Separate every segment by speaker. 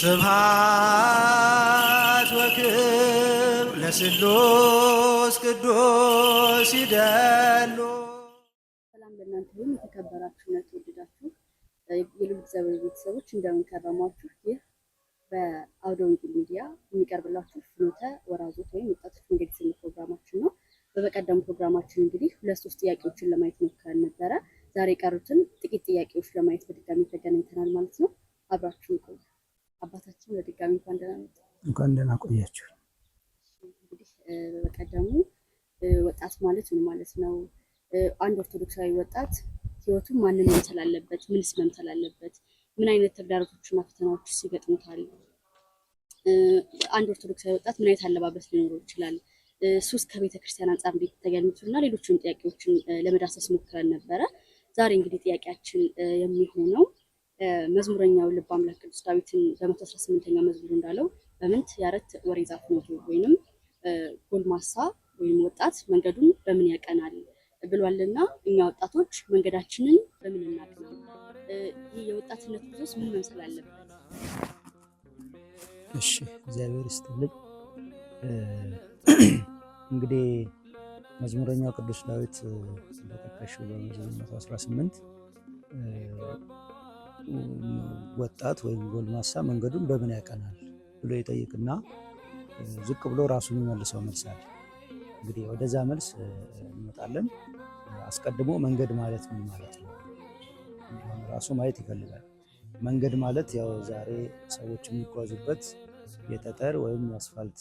Speaker 1: ስብሐት ወክብር ለስሉስ ቅዱስ ይደሉ።
Speaker 2: ሰላም ለእናንተ ይሁን። የተከበራችሁና የተወደዳችሁ የልዑል እግዚአብሔር ቤተሰቦች እንደምን ከረማችሁ? ይህ በአውደ ወንጌል ሚዲያ የሚቀርብላችሁ ፍኖተ ወራዞት ወይም ወጣቶች መንገድ የተሰኘ ፕሮግራማችን ነው። በበቀደሙ ፕሮግራማችን እንግዲህ 2-3 ጥያቄዎችን ለማየት ሞክረን ነበረ። ዛሬ የቀሩትን ጥቂት ጥያቄዎች ለማየት በድጋሚ ተገናኝተናል ማለት ነው። አብራችሁን ቆዩ። አባታችን በድጋሚ እንኳን ደህና መጡ።
Speaker 3: እንኳን ደህና ቆያችሁ።
Speaker 2: እንግዲህ በቀደሙ ወጣት ማለት ምን ማለት ነው? አንድ ኦርቶዶክሳዊ ወጣት ህይወቱን ማንን መምሰል አለበት? ምንስ መምሰል አለበት? ምን አይነት ተግዳሮቶችና ፈተናዎች ይገጥሙታል? አንድ ኦርቶዶክሳዊ ወጣት ምን አይነት አለባበስ ሊኖረው ይችላል? ሱስ ከቤተ ክርስቲያን አንጻር እንዴት ተገኝቶና ሌሎችንም ጥያቄዎችን ለመዳሰስ ሞክረን ነበረ። ዛሬ እንግዲህ ጥያቄያችን የሚሆነው መዝሙረኛው ልበ አምላክ ቅዱስ ዳዊትን በ118ኛ መዝሙር እንዳለው በምንት ያረት ወሬ ዛፍ ነው ወይንም ጎልማሳ ወይም ወጣት መንገዱን በምን ያቀናል ብሏልና እኛ ወጣቶች መንገዳችንን በምን እናቀናል? ይህ የወጣትነት ጉዞስ ምን መምሰል አለበት?
Speaker 3: እሺ፣ እግዚአብሔር ይስጥልኝ። እንግዲህ መዝሙረኛው ቅዱስ ዳዊት እንደጠቀሽው በመዝሙር 118 ወጣት ወይም ጎልማሳ መንገዱን በምን ያቀናል ብሎ ይጠይቅና ዝቅ ብሎ ራሱ የሚመልሰው መልስ አለ። እንግዲህ ወደዛ መልስ እንመጣለን። አስቀድሞ መንገድ ማለት ምን ማለት ነው ራሱ ማየት ይፈልጋል። መንገድ ማለት ያው ዛሬ ሰዎች የሚጓዙበት የጠጠር ወይም የአስፋልት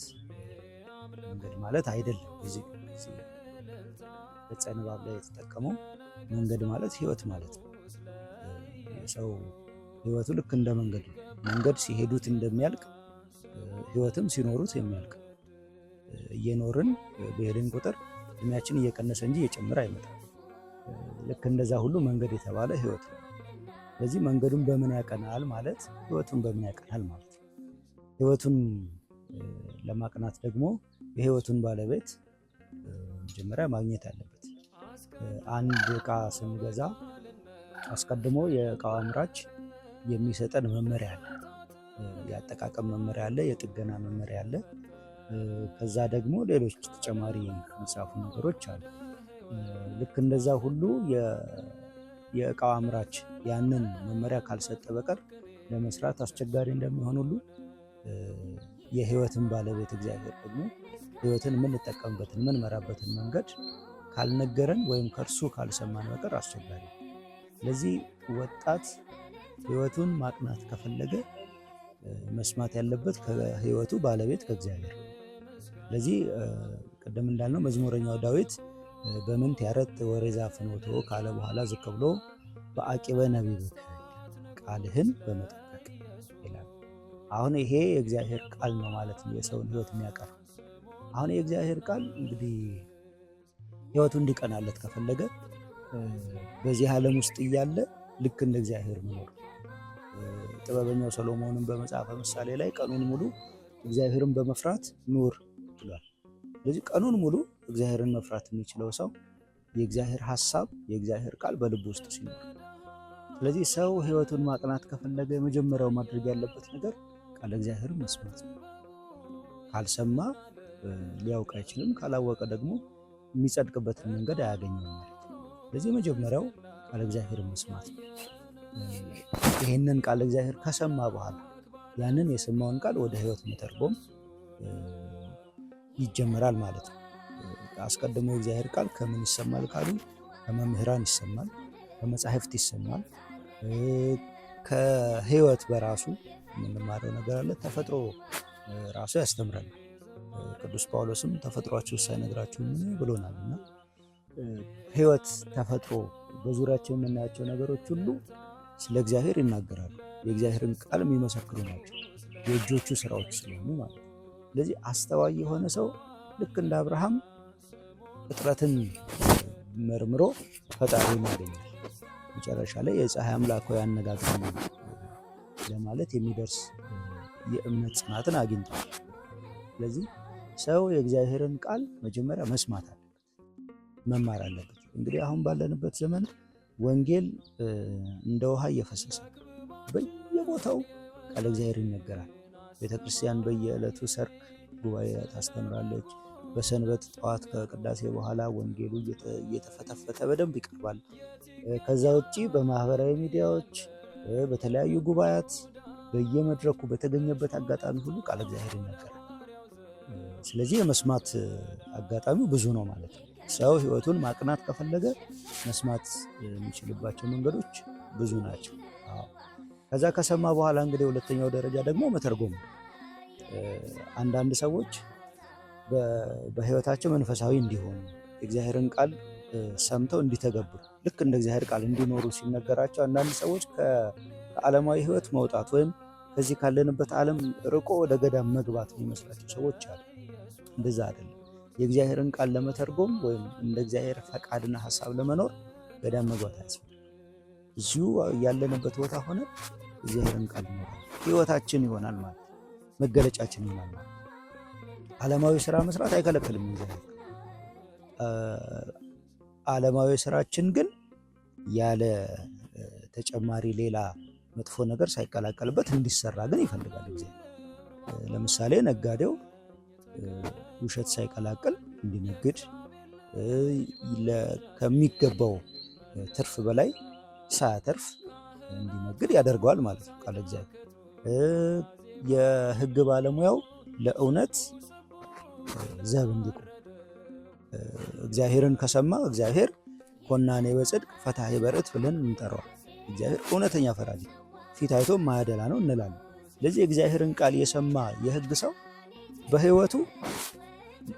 Speaker 3: መንገድ ማለት አይደለም። እዚህ ገጸ ንባብ ላይ የተጠቀመው መንገድ ማለት ህይወት ማለት ነው። ሰው ህይወቱ ልክ እንደ መንገድ ሲሄዱት እንደሚያልቅ ህይወትም ሲኖሩት የሚያልቅ እየኖርን በሄድን ቁጥር እድሜያችን እየቀነሰ እንጂ እየጨመረ አይመጣም። ልክ እንደዛ ሁሉ መንገድ የተባለ ህይወት ነው። ስለዚህ መንገዱን በምን ያቀናል ማለት ህይወቱን በምን ያቀናል ማለት ነው። ህይወቱን ለማቅናት ደግሞ የህይወቱን ባለቤት መጀመሪያ ማግኘት አለበት። አንድ ዕቃ ስንገዛ አስቀድሞ የዕቃው አምራች የሚሰጠን መመሪያ አለ። የአጠቃቀም መመሪያ አለ፣ የጥገና መመሪያ አለ። ከዛ ደግሞ ሌሎች ተጨማሪ የሚጻፉ ነገሮች አሉ። ልክ እንደዛ ሁሉ የዕቃው አምራች ያንን መመሪያ ካልሰጠ በቀር ለመስራት አስቸጋሪ እንደሚሆን ሁሉ የህይወትን ባለቤት እግዚአብሔር ደግሞ ህይወትን የምንጠቀምበትን የምንመራበትን መንገድ ካልነገረን ወይም ከእርሱ ካልሰማን በቀር አስቸጋሪ። ስለዚህ ወጣት ህይወቱን ማቅናት ከፈለገ መስማት ያለበት ከህይወቱ ባለቤት ከእግዚአብሔር። ስለዚህ ቅድም እንዳልነው መዝሙረኛው ዳዊት በምንት ያረት ወሬ ዛፍ ፍኖቶ ካለ በኋላ ዝቅ ብሎ በአቂበ ነቢብከ ቃልህን በመጠበቅ ይላል። አሁን ይሄ የእግዚአብሔር ቃል ነው ማለት ነው፣ የሰውን ህይወት የሚያቀና። አሁን የእግዚአብሔር ቃል እንግዲህ ህይወቱ እንዲቀናለት ከፈለገ በዚህ ዓለም ውስጥ እያለ ልክ እንደ እግዚአብሔር መኖር። ጥበበኛው ሰሎሞንን በመጽሐፈ ምሳሌ ላይ ቀኑን ሙሉ እግዚአብሔርን በመፍራት ኑር ብሏል። ስለዚህ ቀኑን ሙሉ እግዚአብሔርን መፍራት የሚችለው ሰው የእግዚአብሔር ሐሳብ የእግዚአብሔር ቃል በልቡ ውስጥ ሲኖር። ስለዚህ ሰው ህይወቱን ማቅናት ከፈለገ የመጀመሪያው ማድረግ ያለበት ነገር ቃል እግዚአብሔርን መስማት ነው። ካልሰማ ሊያውቅ አይችልም። ካላወቀ ደግሞ የሚጸድቅበትን መንገድ አያገኝም ማለት ነው። ስለዚህ የመጀመሪያው ቃል እግዚአብሔርን መስማት ነው። ይህንን ቃል እግዚአብሔር ከሰማ በኋላ ያንን የሰማውን ቃል ወደ ህይወት መተርጎም ይጀምራል ማለት ነው። አስቀድሞ የእግዚአብሔር ቃል ከምን ይሰማል ካሉ ከመምህራን ይሰማል፣ ከመጻሕፍት ይሰማል፣ ከህይወት በራሱ የምንማረው ነገር አለ። ተፈጥሮ ራሱ ያስተምራል። ቅዱስ ጳውሎስም ተፈጥሯችሁ ሳይነግራችሁ ምን ብሎናል እና ህይወት፣ ተፈጥሮ፣ በዙሪያቸው የምናያቸው ነገሮች ሁሉ ስለ እግዚአብሔር ይናገራሉ። የእግዚአብሔርን ቃል የሚመሰክሩ ናቸው፣ የእጆቹ ስራዎች ስለሆኑ ማለት ነው። ስለዚህ አስተዋይ የሆነ ሰው ልክ እንደ አብርሃም ፍጥረትን መርምሮ ፈጣሪውን ያገኛል። መጨረሻ ላይ የፀሐይ አምላክ ሆይ አነጋግረኝ ለማለት የሚደርስ የእምነት ጽናትን አግኝቷል። ስለዚህ ሰው የእግዚአብሔርን ቃል መጀመሪያ መስማት አለበት፣ መማር አለበት። እንግዲህ አሁን ባለንበት ዘመን ወንጌል እንደ ውሃ እየፈሰሰ በየቦታው ቃለ እግዚአብሔር ይነገራል። ቤተክርስቲያን በየዕለቱ ሰርክ ጉባኤ ታስተምራለች። በሰንበት ጠዋት ከቅዳሴ በኋላ ወንጌሉ እየተፈተፈተ በደንብ ይቀርባል። ከዛ ውጪ በማህበራዊ ሚዲያዎች በተለያዩ ጉባኤያት በየመድረኩ በተገኘበት አጋጣሚ ሁሉ ቃለ እግዚአብሔር ይነገራል። ስለዚህ የመስማት አጋጣሚው ብዙ ነው ማለት ነው። ሰው ህይወቱን ማቅናት ከፈለገ መስማት የሚችልባቸው መንገዶች ብዙ ናቸው። ከዛ ከሰማ በኋላ እንግዲህ ሁለተኛው ደረጃ ደግሞ መተርጎም። አንዳንድ ሰዎች በህይወታቸው መንፈሳዊ እንዲሆኑ የእግዚአብሔርን ቃል ሰምተው እንዲተገብሩ ልክ እንደ እግዚአብሔር ቃል እንዲኖሩ ሲነገራቸው አንዳንድ ሰዎች ከዓለማዊ ህይወት መውጣት ወይም ከዚህ ካለንበት ዓለም ርቆ ወደ ገዳም መግባት የሚመስላቸው ሰዎች አሉ። እንደዛ አይደለም። የእግዚአብሔርን ቃል ለመተርጎም ወይም እንደ እግዚአብሔር ፈቃድና ሐሳብ ለመኖር ገዳም መግባት አያስፈልግም። እዚሁ ያለንበት ቦታ ሆነ እግዚአብሔርን ቃል ይኖራል፣ ህይወታችን ይሆናል ማለት መገለጫችን ይሆናል ማለት። ዓለማዊ ስራ መስራት አይከለክልም እግዚአብሔር። ዓለማዊ ስራችን ግን ያለ ተጨማሪ ሌላ መጥፎ ነገር ሳይቀላቀልበት እንዲሰራ ግን ይፈልጋል እግዚአብሔር። ለምሳሌ ነጋዴው ውሸት ሳይቀላቅል እንዲነግድ ከሚገባው ትርፍ በላይ ሳያተርፍ እንዲነግድ ያደርገዋል ማለት ነው ቃለ እግዚአብሔር። የህግ ባለሙያው ለእውነት ዘብ እንዲቆም እግዚአብሔርን ከሰማ እግዚአብሔር ኮናኔ በጽድቅ ፈታሄ በርት ብለን እንጠራዋል። እግዚአብሔር እውነተኛ ፈራጅ ፊት አይቶ ማያደላ ነው እንላለን። ስለዚህ የእግዚአብሔርን ቃል የሰማ የህግ ሰው በህይወቱ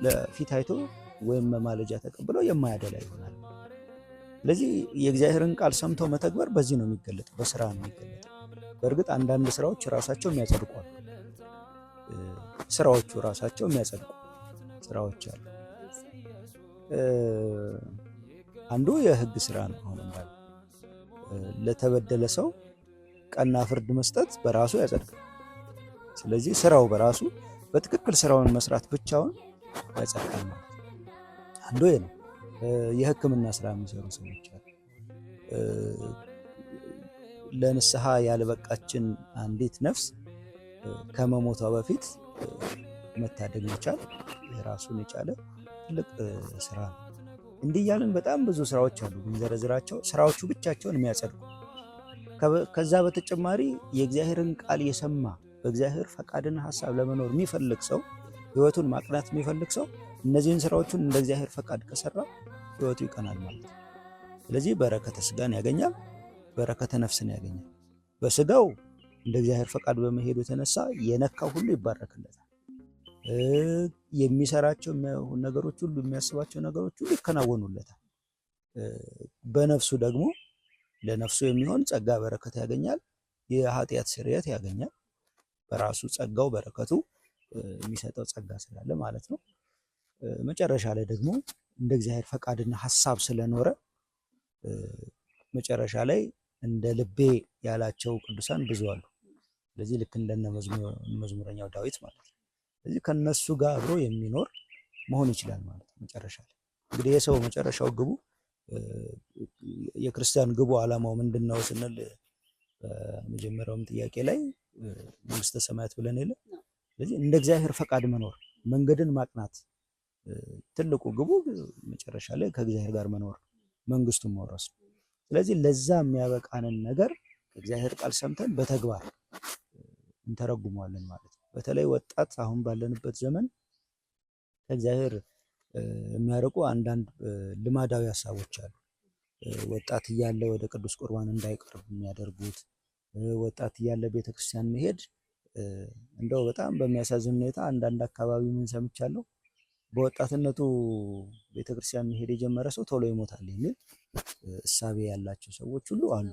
Speaker 3: ለፊት አይቶ ወይም መማለጃ ተቀብለው የማያደላ ይሆናል። ስለዚህ የእግዚአብሔርን ቃል ሰምቶ መተግበር በዚህ ነው የሚገለጠው፣ በስራ ነው የሚገለጠው። በእርግጥ አንዳንድ ስራዎች ራሳቸው የሚያጸድቁ አሉ። ስራዎቹ ራሳቸው የሚያጸድቁ ስራዎች አሉ። አንዱ የህግ ስራ ነው። አሁን እንዳለ ለተበደለ ሰው ቀና ፍርድ መስጠት በራሱ ያጸድቃል። ስለዚህ ስራው በራሱ በትክክል ስራውን መስራት ብቻውን ያጸድቃል ማለት አንዱ ይሄ ነው። የህክምና ስራ የሚሰሩ ሰዎች አሉ። ለንስሐ ያልበቃችን አንዲት ነፍስ ከመሞቷ በፊት መታደግ መቻል የራሱን የቻለ ትልቅ ስራ ነው። እንዲህ እያልን በጣም ብዙ ስራዎች አሉ ብንዘረዝራቸው፣ ስራዎቹ ብቻቸውን የሚያጸድቁ። ከዛ በተጨማሪ የእግዚአብሔርን ቃል የሰማ በእግዚአብሔር ፈቃድና ሐሳብ ለመኖር የሚፈልግ ሰው፣ ህይወቱን ማቅናት የሚፈልግ ሰው እነዚህን ስራዎቹን እንደ እግዚአብሔር ፈቃድ ከሰራ ህይወቱ ይቀናል ማለት ነው። ስለዚህ በረከተ ስጋን ያገኛል፣ በረከተ ነፍስን ያገኛል። በስጋው እንደ እግዚአብሔር ፈቃድ በመሄዱ የተነሳ የነካው ሁሉ ይባረክለታል። የሚሰራቸው ነገሮች ሁሉ የሚያስባቸው ነገሮች ሁሉ ይከናወኑለታል። በነፍሱ ደግሞ ለነፍሱ የሚሆን ጸጋ በረከት ያገኛል፣ የኃጢአት ስርየት ያገኛል። በራሱ ጸጋው በረከቱ የሚሰጠው ጸጋ ስላለ ማለት ነው። መጨረሻ ላይ ደግሞ እንደ እግዚአብሔር ፈቃድና ሐሳብ ስለኖረ መጨረሻ ላይ እንደ ልቤ ያላቸው ቅዱሳን ብዙ አሉ። ስለዚህ ልክ እንደነ መዝሙረኛው ዳዊት ማለት ነው። ስለዚህ ከነሱ ጋር አብሮ የሚኖር መሆን ይችላል ማለት ነው። መጨረሻ ላይ እንግዲህ የሰው መጨረሻው ግቡ የክርስቲያን ግቡ ዓላማው ምንድን ነው ስንል በመጀመሪያውም ጥያቄ ላይ መንግስተ ሰማያት ብለን የለ። ስለዚህ እንደ እግዚአብሔር ፈቃድ መኖር መንገድን ማቅናት ትልቁ ግቡ መጨረሻ ላይ ከእግዚአብሔር ጋር መኖር መንግስቱን መውረስ ነው። ስለዚህ ለዛ የሚያበቃንን ነገር ከእግዚአብሔር ቃል ሰምተን በተግባር እንተረጉመዋለን ማለት ነው። በተለይ ወጣት አሁን ባለንበት ዘመን ከእግዚአብሔር የሚያርቁ አንዳንድ ልማዳዊ ሀሳቦች አሉ። ወጣት እያለ ወደ ቅዱስ ቁርባን እንዳይቀርብ የሚያደርጉት፣ ወጣት እያለ ቤተክርስቲያን መሄድ እንደው በጣም በሚያሳዝን ሁኔታ አንዳንድ አካባቢ ምን ሰምቻለሁ፣ በወጣትነቱ ቤተክርስቲያን መሄድ የጀመረ ሰው ቶሎ ይሞታል የሚል እሳቤ ያላቸው ሰዎች ሁሉ አሉ።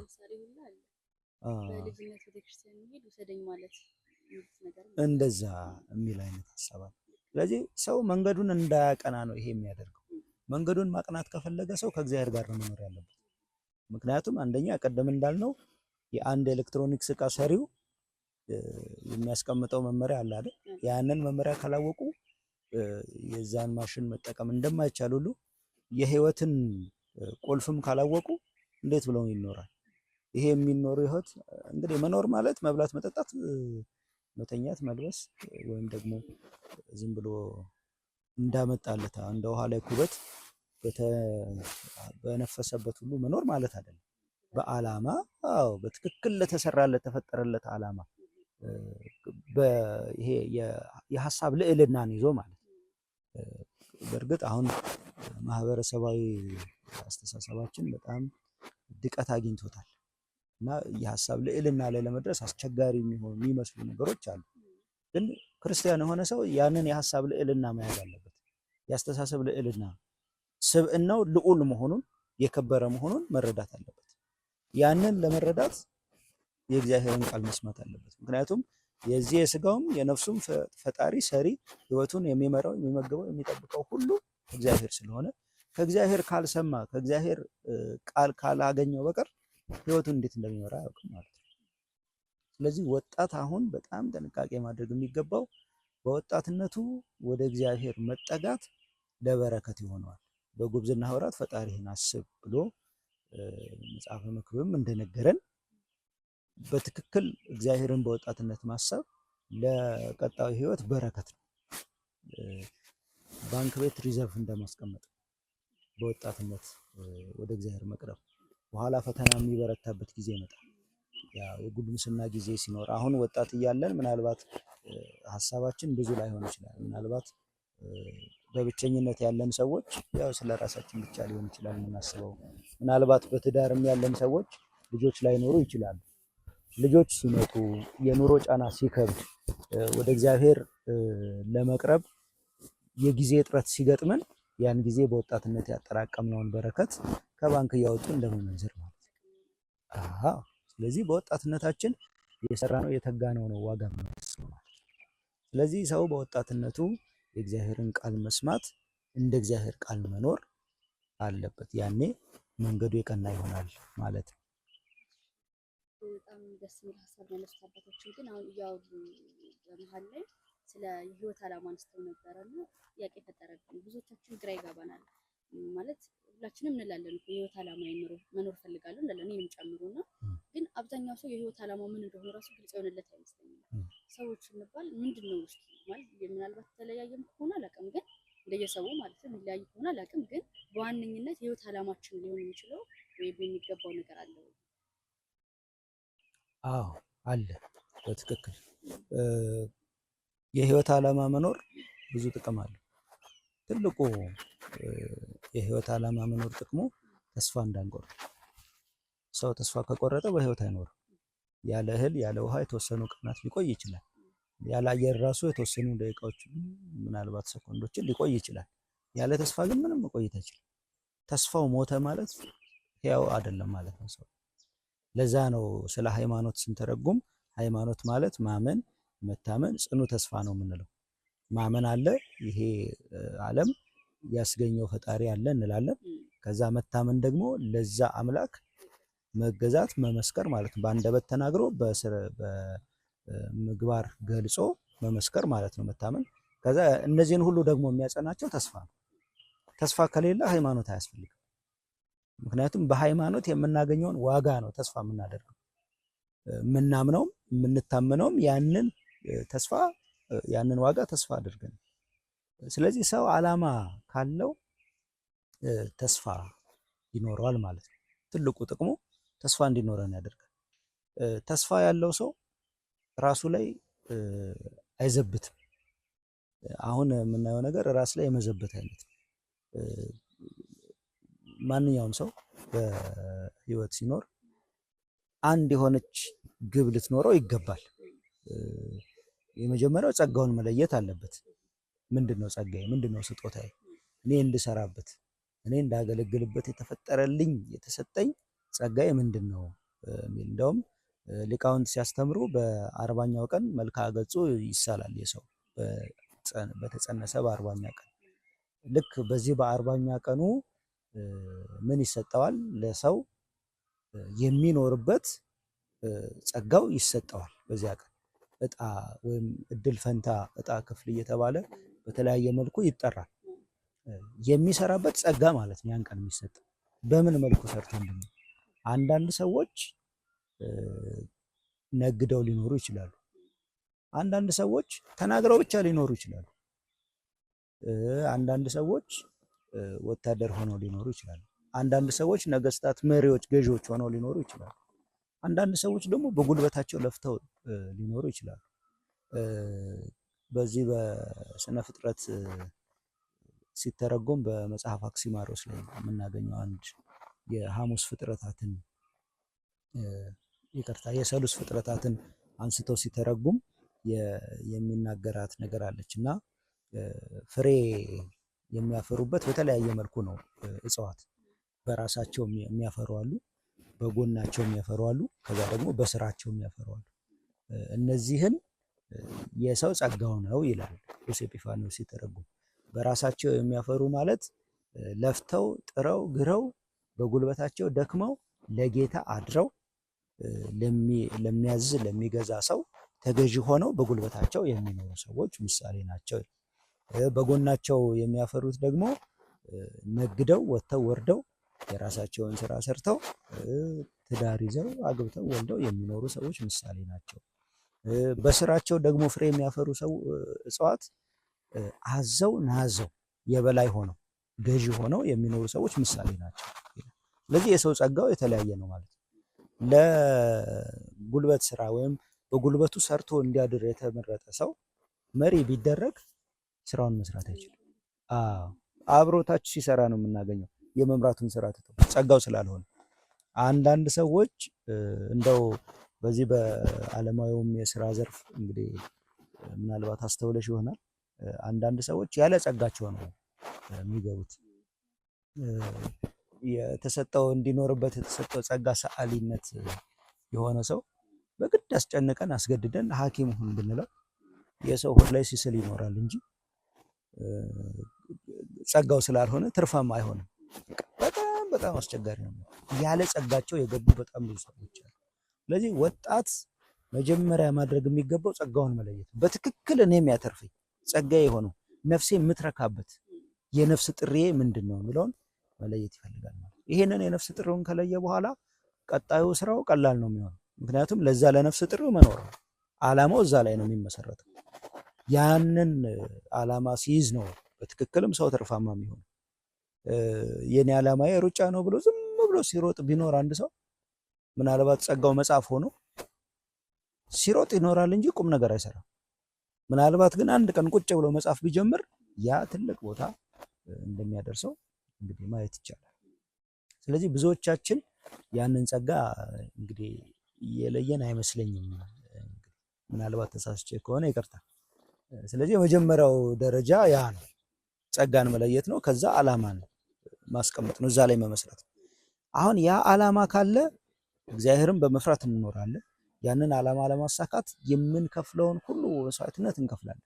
Speaker 3: እንደዛ የሚል አይነት ሀሳብ አለ። ስለዚህ ሰው መንገዱን እንዳያቀና ነው ይሄ የሚያደርገው። መንገዱን ማቅናት ከፈለገ ሰው ከእግዚአብሔር ጋር ነው መኖር ያለበት። ምክንያቱም አንደኛ ቀደም እንዳልነው የአንድ ኤሌክትሮኒክስ ዕቃ ሰሪው የሚያስቀምጠው መመሪያ አለ አይደል? ያንን መመሪያ ካላወቁ የዛን ማሽን መጠቀም እንደማይቻል ሁሉ የህይወትን ቁልፍም ካላወቁ እንዴት ብለው ይኖራል? ይሄ የሚኖር ህይወት እንግዲህ መኖር ማለት መብላት፣ መጠጣት፣ መተኛት፣ መልበስ ወይም ደግሞ ዝም ብሎ እንዳመጣለት እንደ ውሃ ላይ ኩበት በነፈሰበት ሁሉ መኖር ማለት አይደለም። በዓላማ በትክክል ለተሰራለት ተፈጠረለት ዓላማ ይሄ የሀሳብ ልዕልናን ይዞ ማለት ነው። በእርግጥ አሁን ማህበረሰባዊ አስተሳሰባችን በጣም ድቀት አግኝቶታል እና የሀሳብ ልዕልና ላይ ለመድረስ አስቸጋሪ የሚመስሉ ነገሮች አሉ። ግን ክርስቲያን የሆነ ሰው ያንን የሀሳብ ልዕልና መያዝ አለበት። የአስተሳሰብ ልዕልና ስብዕናው ልዑል መሆኑን የከበረ መሆኑን መረዳት አለበት። ያንን ለመረዳት የእግዚአብሔርን ቃል መስማት አለበት። ምክንያቱም የዚህ የስጋውም የነፍሱም ፈጣሪ ሰሪ ህይወቱን የሚመራው የሚመግበው የሚጠብቀው ሁሉ እግዚአብሔር ስለሆነ ከእግዚአብሔር ካልሰማ ከእግዚአብሔር ቃል ካላገኘው በቀር ህይወቱን እንዴት እንደሚመራ አያውቅም ማለት ነው። ስለዚህ ወጣት አሁን በጣም ጥንቃቄ ማድረግ የሚገባው በወጣትነቱ ወደ እግዚአብሔር መጠጋት ለበረከት ይሆነዋል። በጉብዝና ወራት ፈጣሪህን አስብ ብሎ መጽሐፈ መክብብም እንደነገረን በትክክል እግዚአብሔርን በወጣትነት ማሰብ ለቀጣዩ ህይወት በረከት ነው። ባንክ ቤት ሪዘርቭ እንደማስቀመጥ በወጣትነት ወደ እግዚአብሔር መቅረብ በኋላ ፈተና የሚበረታበት ጊዜ ይመጣል። ያው የጉልምስና ጊዜ ሲኖር አሁን ወጣት እያለን ምናልባት ሀሳባችን ብዙ ላይሆን ይችላል። ምናልባት በብቸኝነት ያለን ሰዎች ያው ስለራሳችን ብቻ ሊሆን ይችላል የምናስበው። ምናልባት በትዳርም ያለን ሰዎች ልጆች ላይኖሩ ይችላሉ። ልጆች ሲመጡ የኑሮ ጫና ሲከብድ ወደ እግዚአብሔር ለመቅረብ የጊዜ እጥረት ሲገጥመን ያን ጊዜ በወጣትነት ያጠራቀምነውን በረከት ከባንክ እያወጡ እንደመመንዘር ማለት ነው። ስለዚህ በወጣትነታችን የሰራነው የተጋነው ነው ዋጋ የሚያስፈልገው ማለት ነው። ስለዚህ ሰው በወጣትነቱ የእግዚአብሔርን ቃል መስማት እንደ እግዚአብሔር ቃል መኖር አለበት። ያኔ መንገዱ የቀና ይሆናል ማለት ነው።
Speaker 2: በጣም ደስ የሚል ሀሳብ ያነሱት አባታችን ግን አሁን እያወሩ በመሀል ላይ ስለ የህይወት ዓላማ አንስተው ነበረና ጥያቄ ፈጠረብን። ብዙዎቻችን ግራ ይገባናል። ማለት ሁላችንም እንላለን እኮ የህይወት ዓላማ መኖር ፈልጋለሁ እንላለን፣ እኔንም ጨምሮና ግን አብዛኛው ሰው የህይወት ዓላማው ምን እንደሆነ ራሱ ግልጽ የሆነለት አይመስለኝም። ሰዎች እንባል ምንድነው ውስጥ ማለት ምናልባት ተለያየም ከሆነ አላውቅም፣ ግን እንደየሰው ማለት ነው የሚለያይ ከሆነ አላውቅም፣ ግን በዋነኝነት የህይወት ዓላማችን ሊሆን የሚችለው ወይ የሚገባው ነገር አለ ወይ?
Speaker 3: አለ። በትክክል የህይወት ዓላማ መኖር ብዙ ጥቅም አለው። ትልቁ የህይወት ዓላማ መኖር ጥቅሙ ተስፋ እንዳንቆርጥ። ሰው ተስፋ ከቆረጠ በህይወት አይኖርም። ያለ እህል ያለ ውሃ የተወሰኑ ቀናት ሊቆይ ይችላል። ያለ አየር ራሱ የተወሰኑ ደቂቃዎች ምናልባት ሰኮንዶችን ሊቆይ ይችላል። ያለ ተስፋ ግን ምንም መቆየት አይችልም። ተስፋው ሞተ ማለት ያው አይደለም ማለት ነው ሰው። ለዛ ነው ስለ ሃይማኖት ስንተረጉም ሃይማኖት ማለት ማመን፣ መታመን፣ ጽኑ ተስፋ ነው የምንለው። ማመን አለ፣ ይሄ ዓለም ያስገኘው ፈጣሪ አለ እንላለን። ከዛ መታመን ደግሞ ለዛ አምላክ መገዛት መመስከር ማለት ነው። በአንደበት ተናግሮ በምግባር ገልጾ መመስከር ማለት ነው መታመን። ከዛ እነዚህን ሁሉ ደግሞ የሚያጸናቸው ተስፋ ነው። ተስፋ ከሌለ ሃይማኖት አያስፈልግም። ምክንያቱም በሃይማኖት የምናገኘውን ዋጋ ነው ተስፋ የምናደርገው። የምናምነውም የምንታመነውም ያንን ተስፋ ያንን ዋጋ ተስፋ አድርገን። ስለዚህ ሰው ዓላማ ካለው ተስፋ ይኖረዋል ማለት ነው። ትልቁ ጥቅሙ ተስፋ እንዲኖረን ያደርጋል። ተስፋ ያለው ሰው ራሱ ላይ አይዘብትም። አሁን የምናየው ነገር ራስ ላይ የመዘበት አይነት ነው። ማንኛውም ሰው በህይወት ሲኖር አንድ የሆነች ግብ ልትኖረው ይገባል። የመጀመሪያው ጸጋውን መለየት አለበት። ምንድነው ጸጋዬ? ምንድነው ስጦታዬ? እኔ እንድሰራበት እኔ እንዳገለግልበት የተፈጠረልኝ የተሰጠኝ ጸጋዬ ምንድነው የሚል እንደውም ሊቃውንት ሲያስተምሩ በ40ኛው ቀን መልክዓ ገጹ ይሳላል የሰው በተጸነሰ በ40ኛ ቀን። ልክ በዚህ በ40ኛ ቀኑ ምን ይሰጠዋል? ለሰው የሚኖርበት ጸጋው ይሰጠዋል። በዚያ ቀን እጣ ወይም እድል ፈንታ እጣ ክፍል እየተባለ በተለያየ መልኩ ይጠራል። የሚሰራበት ጸጋ ማለት ነው ያን ቀን የሚሰጠው። በምን መልኩ ሰርቶ እንደሆነ አንዳንድ ሰዎች ነግደው ሊኖሩ ይችላሉ። አንዳንድ ሰዎች ተናግረው ብቻ ሊኖሩ ይችላሉ። አንዳንድ ሰዎች ወታደር ሆነው ሊኖሩ ይችላሉ። አንዳንድ ሰዎች ነገስታት፣ መሪዎች፣ ገዢዎች ሆነው ሊኖሩ ይችላሉ። አንዳንድ ሰዎች ደግሞ በጉልበታቸው ለፍተው ሊኖሩ ይችላሉ። በዚህ በስነ ፍጥረት ሲተረጎም በመጽሐፍ አክሲማሮስ ላይ የምናገኘው አንድ የሐሙስ ፍጥረታትን የሰሉስ ፍጥረታትን አንስተው ሲተረጉም የሚናገራት ነገር አለች እና ፍሬ የሚያፈሩበት በተለያየ መልኩ ነው። እጽዋት በራሳቸው የሚያፈሩ አሉ፣ በጎናቸው የሚያፈሩ አሉ፣ ከዛ ደግሞ በስራቸው የሚያፈሩ አሉ። እነዚህን የሰው ጸጋው ነው ይላል ቅዱስ ኤጲፋንዮስ ሲተረጉም። በራሳቸው የሚያፈሩ ማለት ለፍተው ጥረው ግረው በጉልበታቸው ደክመው ለጌታ አድረው ለሚያዝ ለሚገዛ ሰው ተገዢ ሆነው በጉልበታቸው የሚኖሩ ሰዎች ምሳሌ ናቸው። በጎናቸው የሚያፈሩት ደግሞ ነግደው ወጥተው ወርደው የራሳቸውን ስራ ሰርተው ትዳር ይዘው አግብተው ወልደው የሚኖሩ ሰዎች ምሳሌ ናቸው። በስራቸው ደግሞ ፍሬ የሚያፈሩ እጽዋት አዘው ናዘው የበላይ ሆነው ገዢ ሆነው የሚኖሩ ሰዎች ምሳሌ ናቸው። ስለዚህ የሰው ጸጋው የተለያየ ነው ማለት ነው። ለጉልበት ስራ ወይም በጉልበቱ ሰርቶ እንዲያድር የተመረጠ ሰው መሪ ቢደረግ ስራውን መስራት አይችልም። አብሮታች ሲሰራ ነው የምናገኘው የመምራቱን ስራ ትተው ጸጋው ስላልሆነ። አንዳንድ ሰዎች እንደው በዚህ በዓለማዊውም የስራ ዘርፍ እንግዲህ ምናልባት አስተውለሽ ይሆናል። አንዳንድ ሰዎች ያለ ጸጋቸው ነው የሚገቡት። የተሰጠው እንዲኖርበት የተሰጠው ጸጋ ሰዓሊነት የሆነ ሰው በግድ አስጨንቀን አስገድደን ሐኪም ሁን ብንለው የሰው ሆድ ላይ ሲስል ይኖራል እንጂ ጸጋው ስላልሆነ ትርፋማ አይሆንም። በጣም አስቸጋሪ ነው። ያለ ጸጋቸው የገቡ በጣም ብዙ ሰዎች አሉ። ስለዚህ ወጣት መጀመሪያ ማድረግ የሚገባው ጸጋውን መለየት፣ በትክክል እኔ የሚያተርፈኝ ጸጋዬ የሆነው ነፍሴ የምትረካበት የነፍስ ጥሪዬ ምንድን ነው የሚለውን መለየት ይፈልጋል ማለት። ይሄንን የነፍስ ጥሪውን ከለየ በኋላ ቀጣዩ ስራው ቀላል ነው የሚሆነው። ምክንያቱም ለዛ ለነፍስ ጥሪው መኖር ነው። ዓላማው እዛ ላይ ነው የሚመሰረተው። ያንን ዓላማ ሲይዝ ነው በትክክልም ሰው ትርፋማ የሚሆነው። የኔ ዓላማዬ ሩጫ ነው ብሎ ዝም ብሎ ሲሮጥ ቢኖር አንድ ሰው ምናልባት ጸጋው መጽሐፍ ሆኖ ሲሮጥ ይኖራል እንጂ ቁም ነገር አይሰራም። ምናልባት ግን አንድ ቀን ቁጭ ብሎ መጽሐፍ ቢጀምር ያ ትልቅ ቦታ እንደሚያደርሰው እንግዲህ ማየት ይቻላል። ስለዚህ ብዙዎቻችን ያንን ጸጋ እንግዲህ የለየን አይመስለኝም። ምናልባት ተሳስቼ ከሆነ ይቅርታ። ስለዚህ የመጀመሪያው ደረጃ ያ ነው፣ ጸጋን መለየት ነው። ከዛ ዓላማን ማስቀመጥ ነው፣ እዛ ላይ መመስረት ነው። አሁን ያ ዓላማ ካለ እግዚአብሔርን በመፍራት እንኖራለን። ያንን ዓላማ ለማሳካት የምንከፍለውን ሁሉ መስዋዕትነት እንከፍላለን።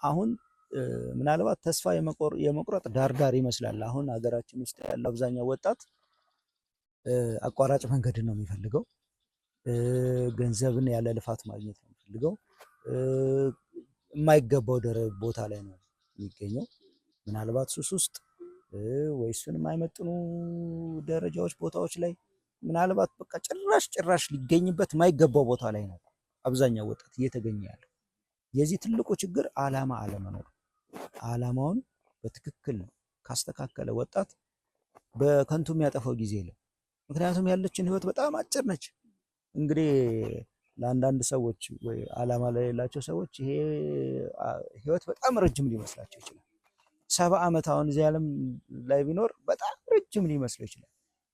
Speaker 3: አሁን ምናልባት ተስፋ የመቁረጥ ዳርዳር ይመስላል። አሁን ሀገራችን ውስጥ ያለው አብዛኛው ወጣት አቋራጭ መንገድን ነው የሚፈልገው። ገንዘብን ያለ ልፋት ማግኘት ነው የሚፈልገው። የማይገባው ቦታ ላይ ነው የሚገኘው። ምናልባት ሱስ ውስጥ ወይ እሱን የማይመጥኑ ደረጃዎች ቦታዎች ላይ ምናልባት በቃ ጭራሽ ሊገኝበት የማይገባው ቦታ ላይ ነው አብዛኛው ወጣት እየተገኘ ያለው። የዚህ ትልቁ ችግር ዓላማ አለመኖር። ዓላማውን በትክክል ካስተካከለ ወጣት በከንቱ የሚያጠፋው ጊዜ የለም። ምክንያቱም ያለችን ህይወት በጣም አጭር ነች። እንግዲህ ለአንዳንድ ሰዎች ወይ ዓላማ ለሌላቸው ሰዎች ይሄ ህይወት በጣም ረጅም ሊመስላቸው ይችላል። 70 ዓመት አሁን እዚህ ዓለም ላይ ቢኖር በጣም ረጅም ሊመስለው ይችላል።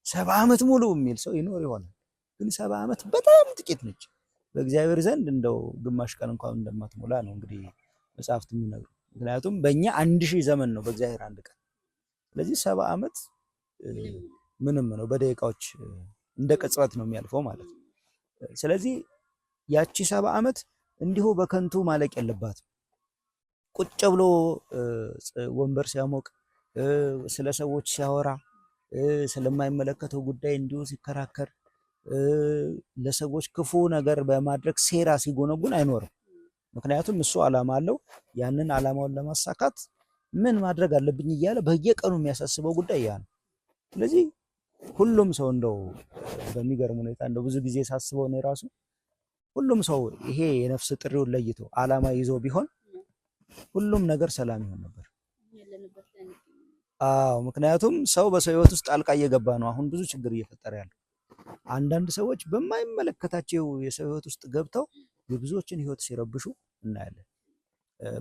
Speaker 3: 70 ዓመት ሙሉ የሚል ሰው ይኖር ይሆናል። ግን 70 ዓመት በጣም ጥቂት ነች። በእግዚአብሔር ዘንድ እንደው ግማሽ ቀን እንኳን እንደማትሞላ ነው እንግዲህ መጽሐፍት የሚነግሩ። ምክንያቱም በእኛ 1000 ዘመን ነው፣ በእግዚአብሔር አንድ ቀን። ስለዚህ 70 ዓመት ምንም ነው፣ በደቂቃዎች እንደ ቅጽበት ነው የሚያልፈው ማለት ነው። ስለዚህ ያቺ 70 ዓመት እንዲሁ በከንቱ ማለቅ የለባትም። ቁጭ ብሎ ወንበር ሲያሞቅ፣ ስለ ሰዎች ሲያወራ፣ ስለማይመለከተው ጉዳይ እንዲሁ ሲከራከር፣ ለሰዎች ክፉ ነገር በማድረግ ሴራ ሲጎነጉን አይኖርም። ምክንያቱም እሱ ዓላማ አለው። ያንን ዓላማውን ለማሳካት ምን ማድረግ አለብኝ እያለ በየቀኑ የሚያሳስበው ጉዳይ ያ ነው። ስለዚህ ሁሉም ሰው እንደው በሚገርም ሁኔታ እንደው ብዙ ጊዜ ሳስበው ነው ራሱ ሁሉም ሰው ይሄ የነፍስ ጥሪውን ለይቶ ዓላማ ይዞ ቢሆን ሁሉም ነገር ሰላም ይሆን ነበር። አዎ፣ ምክንያቱም ሰው በሰው ህይወት ውስጥ ጣልቃ እየገባ ነው አሁን ብዙ ችግር እየፈጠረ ያለው። አንዳንድ ሰዎች በማይመለከታቸው የሰው ህይወት ውስጥ ገብተው የብዙዎችን ህይወት ሲረብሹ እናያለን።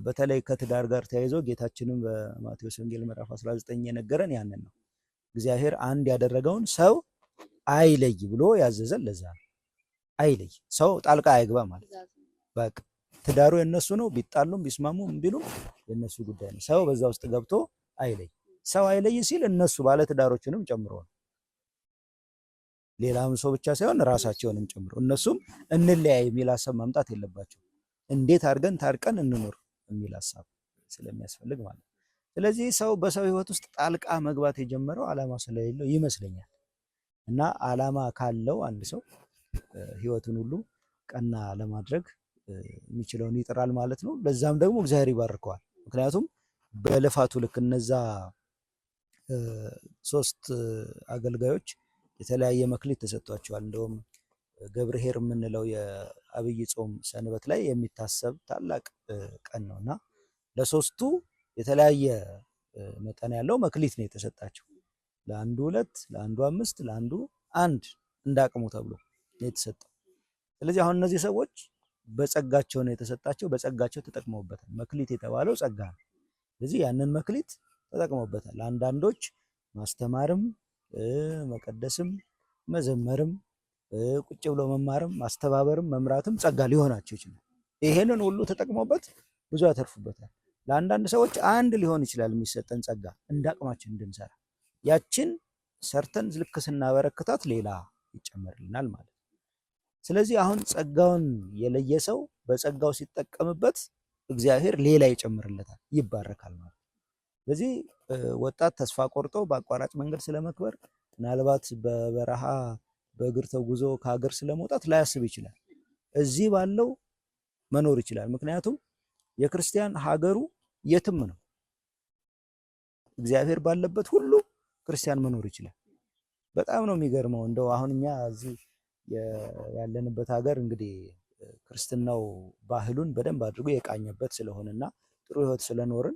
Speaker 3: በተለይ ከትዳር ጋር ተያይዞ ጌታችንም በማቴዎስ ወንጌል ምዕራፍ 19 የነገረን ያንን ነው። እግዚአብሔር አንድ ያደረገውን ሰው አይለይ ብሎ ያዘዘን ለዛ ነው። አይለይ፣ ሰው ጣልቃ አይግባ ማለት በቃ ትዳሩ የነሱ ነው። ቢጣሉም ቢስማሙም ቢሉም የነሱ ጉዳይ ነው። ሰው በዛ ውስጥ ገብቶ አይለይ። ሰው አይለይ ሲል እነሱ ባለ ትዳሮችንም ጨምሮ ነው። ሌላም ሰው ብቻ ሳይሆን ራሳቸውንም ጨምሮ እነሱም እንለያይ የሚል ሀሳብ ማምጣት የለባቸው። እንዴት አድርገን ታርቀን እንኖር የሚል ሀሳብ ስለሚያስፈልግ ማለት ነው። ስለዚህ ሰው በሰው ህይወት ውስጥ ጣልቃ መግባት የጀመረው ዓላማ ስለሌለው ይመስለኛል። እና ዓላማ ካለው አንድ ሰው ህይወቱን ሁሉ ቀና ለማድረግ የሚችለውን ይጥራል ማለት ነው። ለዛም ደግሞ እግዚአብሔር ይባርከዋል። ምክንያቱም በልፋቱ ልክ እነዛ 3 አገልጋዮች የተለያየ መክሊት ተሰጥቷቸዋል። እንደውም ገብርኄር የምንለው የአብይ ጾም ሰንበት ላይ የሚታሰብ ታላቅ ቀን ነውና ለሶስቱ የተለያየ መጠን ያለው መክሊት ነው የተሰጣቸው። ለአንዱ 2፣ ለአንዱ 5፣ ለአንዱ 1 እንዳቅሙ ተብሎ ነው የተሰጠው። ስለዚህ አሁን እነዚህ ሰዎች በጸጋቸው ነው የተሰጣቸው፣ በጸጋቸው ተጠቅመውበታል። መክሊት የተባለው ጸጋ ነው። ስለዚህ ያንን መክሊት ተጠቅመውበታል። አንዳንዶች ማስተማርም መቀደስም መዘመርም ቁጭ ብሎ መማርም ማስተባበርም መምራትም ጸጋ ሊሆናቸው ይችላል። ይሄንን ሁሉ ተጠቅመውበት ብዙ ያተርፉበታል። ለአንዳንድ ሰዎች አንድ ሊሆን ይችላል የሚሰጠን ጸጋ እንዳቅማችን እንድንሰራ፣ ያችን ሰርተን ልክ ስናበረክታት ሌላ ይጨመርልናል ማለት ነው። ስለዚህ አሁን ጸጋውን የለየ ሰው በጸጋው ሲጠቀምበት እግዚአብሔር ሌላ ይጨምርለታል፣ ይባረካል ማለት ነው። ስለዚህ ወጣት ተስፋ ቆርጦ በአቋራጭ መንገድ ስለመክበር ምናልባት በበረሃ በእግር ተጉዞ ከሀገር ስለመውጣት ላያስብ ይችላል። እዚህ ባለው መኖር ይችላል። ምክንያቱም የክርስቲያን ሀገሩ የትም ነው። እግዚአብሔር ባለበት ሁሉ ክርስቲያን መኖር ይችላል። በጣም ነው የሚገርመው። እንደው አሁን እኛ እዚህ ያለንበት ሀገር እንግዲህ ክርስትናው ባህሉን በደንብ አድርጎ የቃኘበት ስለሆነና ጥሩ ህይወት ስለኖርን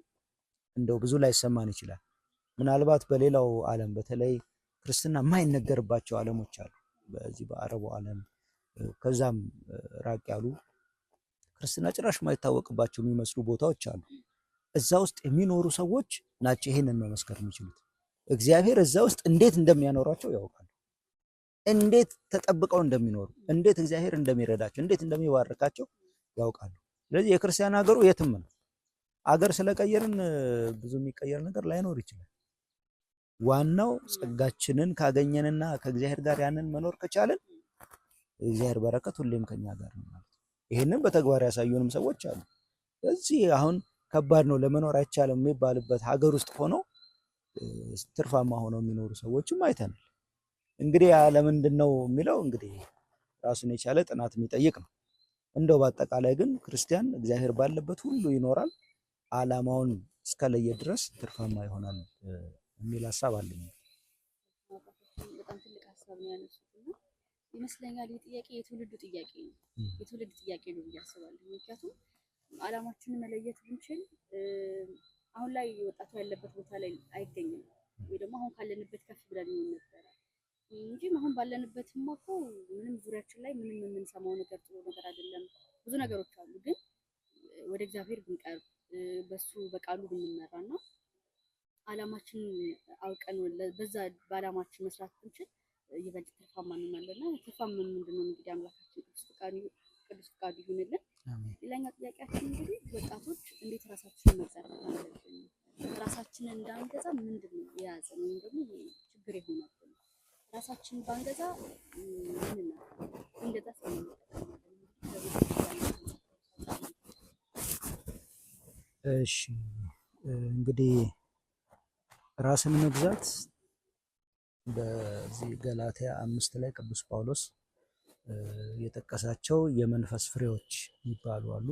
Speaker 3: እንደው ብዙ ላይሰማን ይችላል። ምናልባት በሌላው ዓለም በተለይ ክርስትና የማይነገርባቸው ዓለሞች አሉ። በዚህ በአረቡ ዓለም ከዛም ራቅ ያሉ ክርስትና ጭራሽ የማይታወቅባቸው የሚመስሉ ቦታዎች አሉ። እዛ ውስጥ የሚኖሩ ሰዎች ናቸው ይሄንን መመስከር የሚችሉት። እግዚአብሔር እዛ ውስጥ እንዴት እንደሚያኖራቸው ያውቃሉ። እንዴት ተጠብቀው እንደሚኖሩ፣ እንዴት እግዚአብሔር እንደሚረዳቸው፣ እንዴት እንደሚባርካቸው ያውቃሉ። ስለዚህ የክርስቲያን ሀገሩ የትም ነው። አገር ስለቀየርን ብዙ የሚቀየር ነገር ላይኖር ይችላል። ዋናው ጸጋችንን ካገኘንና ከእግዚአብሔር ጋር ያንን መኖር ከቻለን እግዚአብሔር በረከት ሁሌም ከኛ ጋር ነው ማለት ነው። ይሄንን በተግባር ያሳዩንም ሰዎች አሉ። ስለዚህ አሁን ከባድ ነው ለመኖር አይቻልም የሚባልበት ሀገር ውስጥ ሆነው ትርፋማ ሆነው የሚኖሩ ሰዎችም አይተናል። እንግዲህ ለምንድን ነው የሚለው እንግዲህ ራሱን የቻለ ጥናት የሚጠይቅ ነው። እንደው በአጠቃላይ ግን ክርስቲያን እግዚአብሔር ባለበት ሁሉ ይኖራል፣ ዓላማውን እስከለየ ድረስ ትርፋማ ይሆናል የሚል ሀሳብ አለኝ።
Speaker 2: በጣም ትልቅ ሀሳብ ነው ያነሱትና ይመስለኛል ይህ ጥያቄ የትውልዱ ጥያቄ ነው። የትውልድ ጥያቄ ነው ብዬ አስባለሁ። ምክንያቱም ዓላማችንን መለየት ብንችል አሁን ላይ ወጣቱ ያለበት ቦታ ላይ አይገኝም፣ ወይ ደግሞ አሁን ካለንበት ከፍ ብለን ነበረ እንጂ አሁን ባለንበትማ እኮ ምንም ዙሪያችን ላይ ምንም የምንሰማው ነገር ጥሩ ነገር አይደለም። ብዙ ነገሮች አሉ። ግን ወደ እግዚአብሔር ብንቀርብ በሱ በቃሉ ብንመራና ዓላማችን አውቀን በዛ በዓላማችን መስራት ብንችል ይበልጥ ትርፋማ እንሆናለንና ትርፋማ ምንድነው እንግዲህ አምላካችን ቅዱስ ፈቃዱ ይሁንልን። ሌላኛው ጥያቄያችን እንግዲህ ወጣቶች እንዴት ራሳችንን መግዛት አለብን? ራሳችንን እንዳንገዛ ምንድነው የያዘን ወይም ደግሞ ችግር የሆነብን? ራሳችንን ባንገዛ ምን ነው እንገዛ
Speaker 3: እሺ እንግዲህ ራስን መግዛት በዚህ ገላትያ 5 ላይ ቅዱስ ጳውሎስ የጠቀሳቸው የመንፈስ ፍሬዎች ይባሉ አሉ።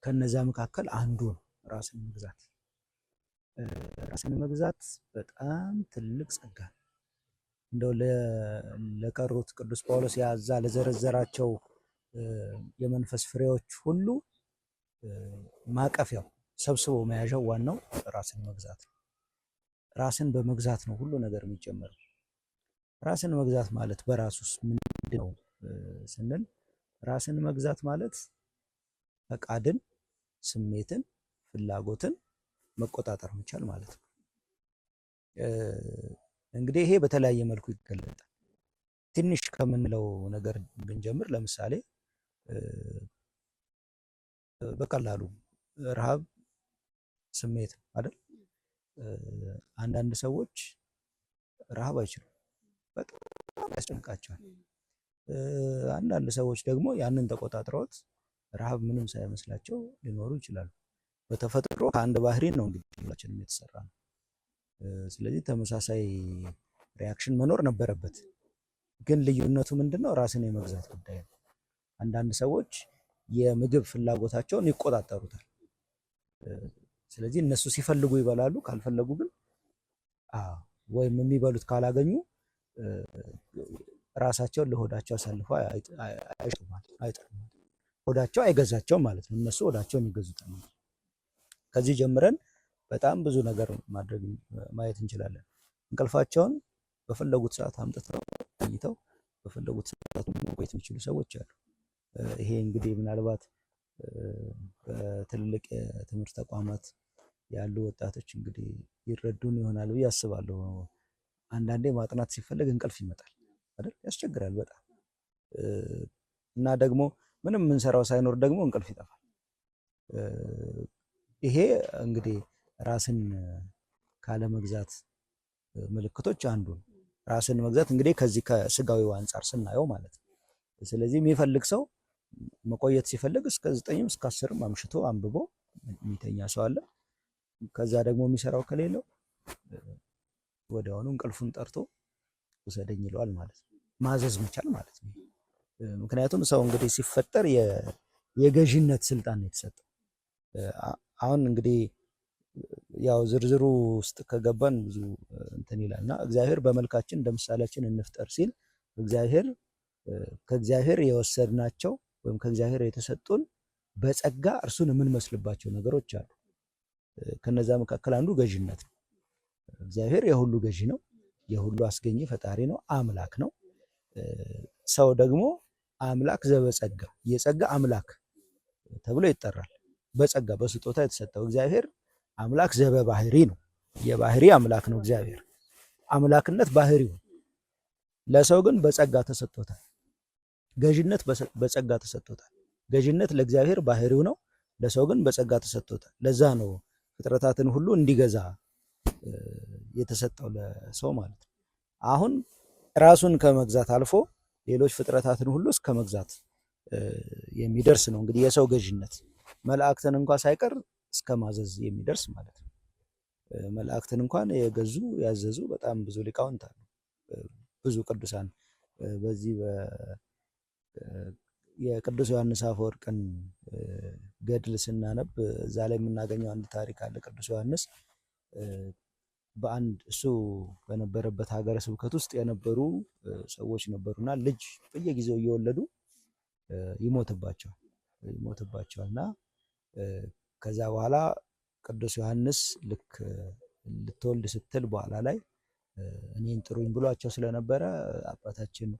Speaker 3: ከነዛ መካከል አንዱ ነው ራስን መግዛት። ራስን መግዛት በጣም ትልቅ ጸጋ ነው። እንደው ለቀሩት ቅዱስ ጳውሎስ ያዛ ለዘረዘራቸው የመንፈስ ፍሬዎች ሁሉ ማቀፊያው ሰብስቦ መያዣው ዋናው ራስን መግዛት ነው። ራስን በመግዛት ነው ሁሉ ነገር የሚጀመረው። ራስን መግዛት ማለት በራሱስ ምንድን ነው ስንል ራስን መግዛት ማለት ፈቃድን፣ ስሜትን፣ ፍላጎትን መቆጣጠር መቻል ማለት ነው። እንግዲህ ይሄ በተለያየ መልኩ ይገለጣል። ትንሽ ከምንለው ነገር ብንጀምር ለምሳሌ በቀላሉ ረሃብ ስሜት አይደል? አንዳንድ ሰዎች ረሃብ አይችሉም፣ በጣም ያስጨንቃቸዋል። አንዳንድ ሰዎች ደግሞ ያንን ተቆጣጥረውት ረሃብ ምንም ሳይመስላቸው ሊኖሩ ይችላሉ። በተፈጥሮ ከአንድ ባህሪ ነው እንግዲህ ሁላችንም የተሰራ ነው። ስለዚህ ተመሳሳይ ሪያክሽን መኖር ነበረበት። ግን ልዩነቱ ምንድነው? ራስን የመግዛት ጉዳይ ነው። አንዳንድ ሰዎች የምግብ ፍላጎታቸውን ይቆጣጠሩታል። ስለዚህ እነሱ ሲፈልጉ ይበላሉ፣ ካልፈለጉ ግን ወይም የሚበሉት ካላገኙ ራሳቸውን ለሆዳቸው አሳልፈው አይጥሉም። ሆዳቸው አይገዛቸውም ማለት ነው። እነሱ ሆዳቸውን ይገዙታል። ከዚህ ጀምረን በጣም ብዙ ነገር ማየት እንችላለን። እንቅልፋቸውን በፈለጉት ሰዓት አምጥተው ተኝተው በፈለጉት ሰዓት መቆየት የሚችሉ ሰዎች አሉ። ይሄ እንግዲህ ምናልባት በትልልቅ የትምህርት ተቋማት ያሉ ወጣቶች እንግዲህ ይረዱን ይሆናል ብዬ አስባለሁ። አንዳንዴ ማጥናት ሲፈልግ እንቅልፍ ይመጣል አይደል? ያስቸግራል በጣም እና ደግሞ ምንም የምንሰራው ሳይኖር ደግሞ እንቅልፍ ይጠፋል። ይሄ እንግዲህ ራስን ካለመግዛት ምልክቶች አንዱ ነው። ራስን መግዛት እንግዲህ ከዚህ ከስጋዊው አንጻር ስናየው ማለት ነው። ስለዚህ የሚፈልግ ሰው መቆየት ሲፈልግ እስከ 9 እስከ 10 አምሽቶ አንብቦ የሚተኛ ሰው አለ። ከዛ ደግሞ የሚሰራው ከሌለው ወዲያውኑ እንቅልፉን ጠርቶ ውሰደኝ ይለዋል ማለት ነው። ማዘዝ መቻል ማለት ነው። ምክንያቱም ሰው እንግዲህ ሲፈጠር የገዥነት ስልጣን ነው የተሰጠው። አሁን እንግዲህ ያው ዝርዝሩ ውስጥ ከገባን ብዙ እንትን ይላልና እግዚአብሔር በመልካችን እንደ ምሳሌያችን እንፍጠር ሲል ከእግዚአብሔር የወሰድናቸው ወይም ከእግዚአብሔር የተሰጡን በጸጋ እርሱን የምንመስልባቸው ነገሮች አሉ። ከነዛ መካከል አንዱ ገዥነት ነው። እግዚአብሔር የሁሉ ገዢ ነው፣ የሁሉ አስገኚ ፈጣሪ ነው፣ አምላክ ነው። ሰው ደግሞ አምላክ ዘበጸጋ የጸጋ አምላክ ተብሎ ይጠራል። በጸጋ በስጦታ የተሰጠው እግዚአብሔር አምላክ ዘበባህሪ ነው፣ የባህሪ አምላክ ነው። እግዚአብሔር አምላክነት ባህሪው፣ ለሰው ግን በጸጋ ተሰጥቶታል። ገዥነት በጸጋ ተሰጥቶታል። ገዥነት ለእግዚአብሔር ባህሪው ነው፣ ለሰው ግን በጸጋ ተሰጥቶታል። ለዛ ነው ፍጥረታትን ሁሉ እንዲገዛ የተሰጠው ለሰው ማለት ነው። አሁን ራሱን ከመግዛት አልፎ ሌሎች ፍጥረታትን ሁሉ እስከ መግዛት የሚደርስ ነው እንግዲህ የሰው ገዥነት። መላእክትን እንኳን ሳይቀር እስከ ማዘዝ የሚደርስ ማለት ነው። መላእክትን እንኳን የገዙ ያዘዙ በጣም ብዙ ሊቃውንት አሉ። ብዙ ቅዱሳን በዚህ የቅዱስ ዮሐንስ አፈወርቅን ገድል ስናነብ እዛ ላይ የምናገኘው አንድ ታሪክ አለ። ቅዱስ ዮሐንስ በአንድ እሱ በነበረበት ሀገረ ስብከት ውስጥ የነበሩ ሰዎች ነበሩና ልጅ በየጊዜው እየወለዱ ይሞትባቸዋል እና ከዛ በኋላ ቅዱስ ዮሐንስ ልክ ልትወልድ ስትል በኋላ ላይ እኔን ጥሩኝ ብሏቸው ስለነበረ አባታችን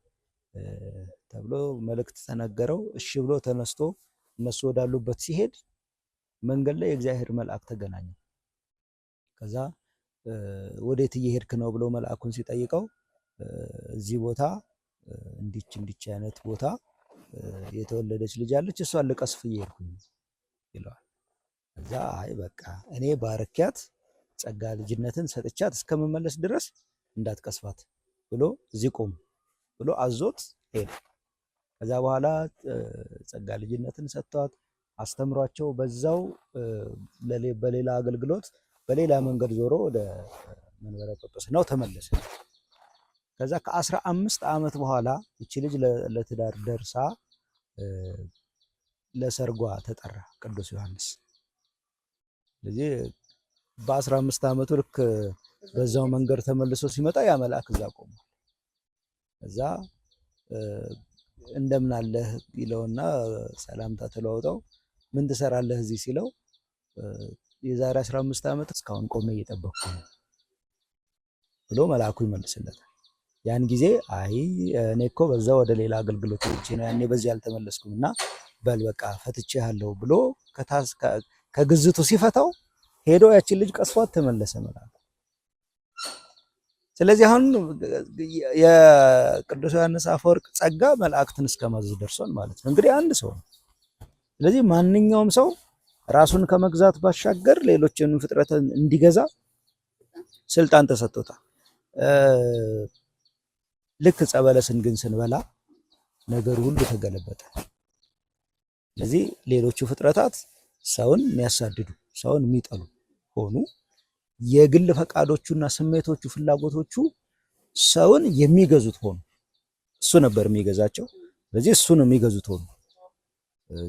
Speaker 3: ተብሎ መልእክት ተነገረው። እሺ ብሎ ተነስቶ እነሱ ወዳሉበት ሲሄድ መንገድ ላይ የእግዚአብሔር መልአክ ተገናኘ። ከዛ ወዴት እየሄድክ ነው ብሎ መልአኩን ሲጠይቀው እዚህ ቦታ እንዲች አይነት ቦታ የተወለደች ልጅ አለች፣ እሷን ልቀስፍ እየሄድኩኝ ይለዋል። ከዛ አይ በቃ እኔ ባርኪያት ጸጋ ልጅነትን ሰጥቻት እስከመመለስ ድረስ እንዳትቀስፋት ብሎ እዚህ ቆም ብሎ አዞት ሄደ። ከዛ በኋላ ጸጋ ልጅነትን ሰጥቷት አስተምሯቸው በዛው በሌላ አገልግሎት በሌላ መንገድ ዞሮ ወደ መንበረ ጵጵስናው ተመለሰ። ከዛ ከ15 ዓመት በኋላ እቺ ልጅ ለትዳር ደርሳ ለሰርጓ ተጠራ ቅዱስ ዮሐንስ። ስለዚህ በ15 ዓመቱ ልክ በዛው መንገድ ተመልሶ ሲመጣ ያ መልአክ እዛ ቆሟል። እዛ እንደምን አለህ ይለውና ሰላምታ ተለዋውጠው ምን ትሰራለህ እዚህ ሲለው የዛሬ 15 ዓመት እስካሁን ቆሜ እየጠበቅኩ ነው ብሎ መልአኩ ይመልስለታል። ያን ጊዜ አይ እኔ እኮ በዛ ወደ ሌላ አገልግሎት ሄጄ ነው ያኔ በዚህ አልተመለስኩም እና በል በቃ ፈትቼሃለሁ ብሎ ከግዝቱ ሲፈታው ሄዶ ያችን ልጅ ቀስፏት ተመለሰ መልአኩ። ስለዚህ አሁን የቅዱስ ዮሐንስ አፈወርቅ ጸጋ መላእክትን እስከማዘዝ ደርሷል ማለት ነው። እንግዲህ አንድ ሰው ነው። ስለዚህ ማንኛውም ሰው ራሱን ከመግዛት ባሻገር ሌሎችን ፍጥረት እንዲገዛ ስልጣን ተሰጥቶታል። ልክ ጸበለስን ግን ስንበላ ነገር ሁሉ ተገለበጠ። ስለዚህ ሌሎቹ ፍጥረታት ሰውን የሚያሳድዱ ሰውን የሚጠሉ ሆኑ። የግል ፈቃዶቹና ስሜቶቹ ፍላጎቶቹ ሰውን የሚገዙት ሆኑ። እሱ ነበር የሚገዛቸው። ስለዚህ እሱን የሚገዙት ሆኑ።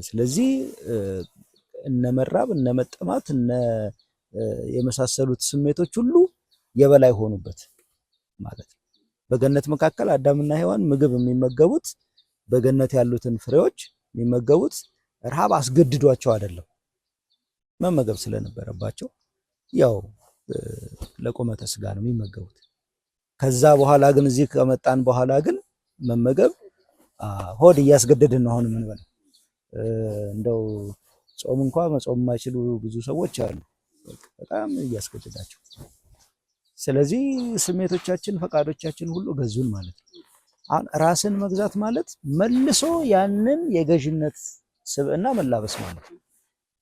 Speaker 3: ስለዚህ እነ መራብ እነ መጠማት እነ የመሳሰሉት ስሜቶች ሁሉ የበላይ ሆኑበት ማለት ነው። በገነት መካከል አዳምና ሔዋን ምግብ የሚመገቡት በገነት ያሉትን ፍሬዎች የሚመገቡት ረሃብ አስገድዷቸው አይደለም፣ መመገብ ስለነበረባቸው ያው ለቁመተ ስጋ ነው የሚመገቡት። ከዛ በኋላ ግን እዚህ ከመጣን በኋላ ግን መመገብ ሆድ እያስገደድን ነው አሁን የምንበላው። እንደው ጾም እንኳን መጾም የማይችሉ ብዙ ሰዎች አሉ፣ በጣም እያስገደዳቸው። ስለዚህ ስሜቶቻችን ፈቃዶቻችን ሁሉ ገዙን ማለት ነው። አሁን ራስን መግዛት ማለት መልሶ ያንን የገዥነት ስብዕና መላበስ ማለት ነው።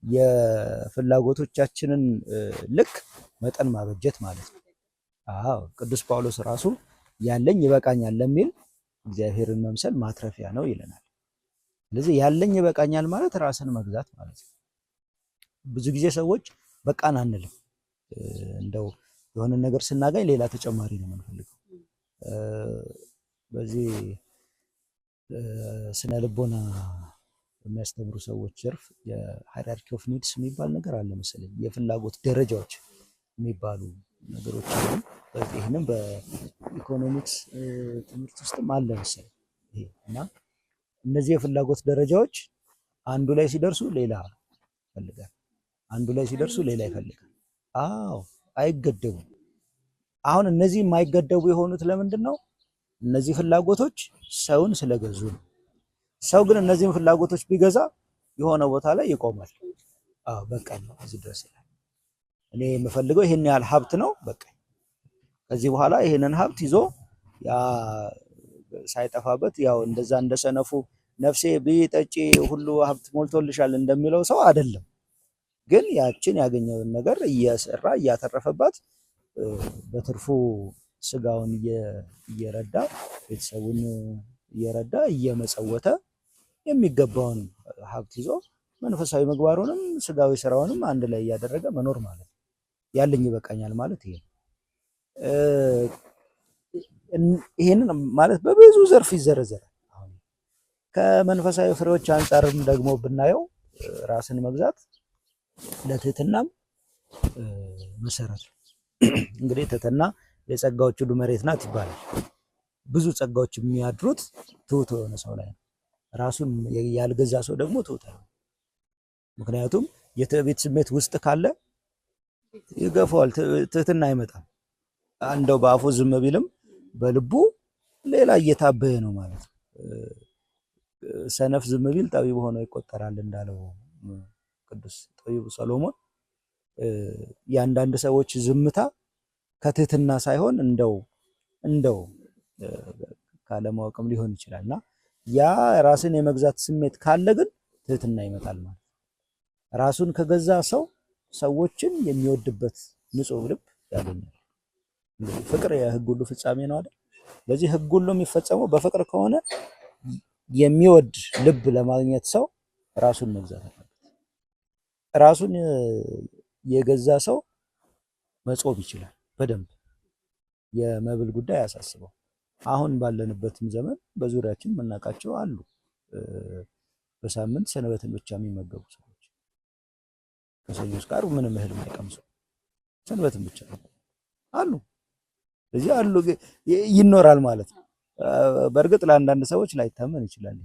Speaker 3: የፍላጎቶቻችንን ልክ መጠን ማበጀት ማለት ነው። አዎ ቅዱስ ጳውሎስ ራሱ ያለኝ ይበቃኛል ለሚል እግዚአብሔርን መምሰል ማትረፊያ ነው ይለናል። ስለዚህ ያለኝ ይበቃኛል ማለት ራስን መግዛት ማለት ነው። ብዙ ጊዜ ሰዎች በቃን አንልም። እንደው የሆነ ነገር ስናገኝ ሌላ ተጨማሪ ነው የምንፈልገው። በዚህ ስነ ልቦና የሚያስተምሩ ሰዎች ዘርፍ የሃይራርኪ ኦፍ ኒድስ የሚባል ነገር አለ መሰለኝ። የፍላጎት ደረጃዎች የሚባሉ ነገሮች አሉ። ይህንም በኢኮኖሚክስ ትምህርት ውስጥም አለ መሰለኝ ይሄ እና እነዚህ የፍላጎት ደረጃዎች አንዱ ላይ ሲደርሱ ሌላ ይፈልጋል፣ አንዱ ላይ ሲደርሱ ሌላ ይፈልጋል። አዎ አይገደቡም። አሁን እነዚህ የማይገደቡ የሆኑት ለምንድን ነው? እነዚህ ፍላጎቶች ሰውን ስለገዙ ነው። ሰው ግን እነዚህን ፍላጎቶች ቢገዛ የሆነ ቦታ ላይ ይቆማል። አዎ በቃ ነው እዚህ ድረስ ይላል። እኔ የምፈልገው ይሄን ያህል ሀብት ነው፣ በቃ ከዚህ በኋላ ይሄንን ሀብት ይዞ ያ ሳይጠፋበት ያው እንደዛ እንደሰነፉ ነፍሴ ብይ ጠጪ ሁሉ ሀብት ሞልቶልሻል እንደሚለው ሰው አይደለም። ግን ያችን ያገኘውን ነገር እየሰራ እያተረፈባት በትርፉ ስጋውን እየረዳ ቤተሰቡን እየረዳ እየመጸወተ የሚገባውን ሀብት ይዞ መንፈሳዊ ምግባሩንም ስጋዊ ስራውንም አንድ ላይ እያደረገ መኖር ማለት ነው። ያለኝ ይበቃኛል ማለት ይሄ ነው። ይሄንን ማለት በብዙ ዘርፍ ይዘረዘራል። አሁን ከመንፈሳዊ ፍሬዎች አንጻርም ደግሞ ብናየው ራስን መግዛት ለትህትናም መሰረት ነው። እንግዲህ ትህትና የጸጋዎች ሁሉ መሬት ናት ይባላል። ብዙ ጸጋዎች የሚያድሩት ትሁት የሆነ ሰው ላይ ነው። ራሱን ያልገዛ ሰው ደግሞ ትሁት አይሆንም። ምክንያቱም የትዕቢት ስሜት ውስጥ ካለ ይገፋዋል፣ ትህትና አይመጣም። እንደው በአፉ ዝም ቢልም በልቡ ሌላ እየታበየ ነው ማለት ነው። ሰነፍ ዝም ቢል ጠቢብ ሆኖ ይቆጠራል እንዳለው ቅዱስ ጠቢቡ ሰሎሞን። የአንዳንድ ሰዎች ዝምታ ከትህትና ሳይሆን እንደው ካለማወቅም ሊሆን ይችላል እና ያ ራስን የመግዛት ስሜት ካለ ግን ትህትና ይመጣል ማለት ነው። ራሱን ከገዛ ሰው ሰዎችን የሚወድበት ንጹሕ ልብ ያገኛል። ፍቅር የሕግ ሁሉ ፍጻሜ ነው አይደል? ስለዚህ ሕግ ሁሉ የሚፈጸመው በፍቅር ከሆነ የሚወድ ልብ ለማግኘት ሰው ራሱን መግዛት አለበት። ራሱን የገዛ ሰው መጾም ይችላል በደንብ። የመብል ጉዳይ አያሳስበው። አሁን ባለንበትም ዘመን በዙሪያችን የምናውቃቸው አሉ። በሳምንት ሰንበትን ብቻ የሚመገቡ ሰዎች ከሰኞ እስከ ዓርብ ምንም እህል የማይቀምሱ ሰንበትን ብቻ አሉ። ስለዚህ አሉ ይኖራል ማለት ነው። በእርግጥ ለአንዳንድ ሰዎች ላይታመን ይችላል።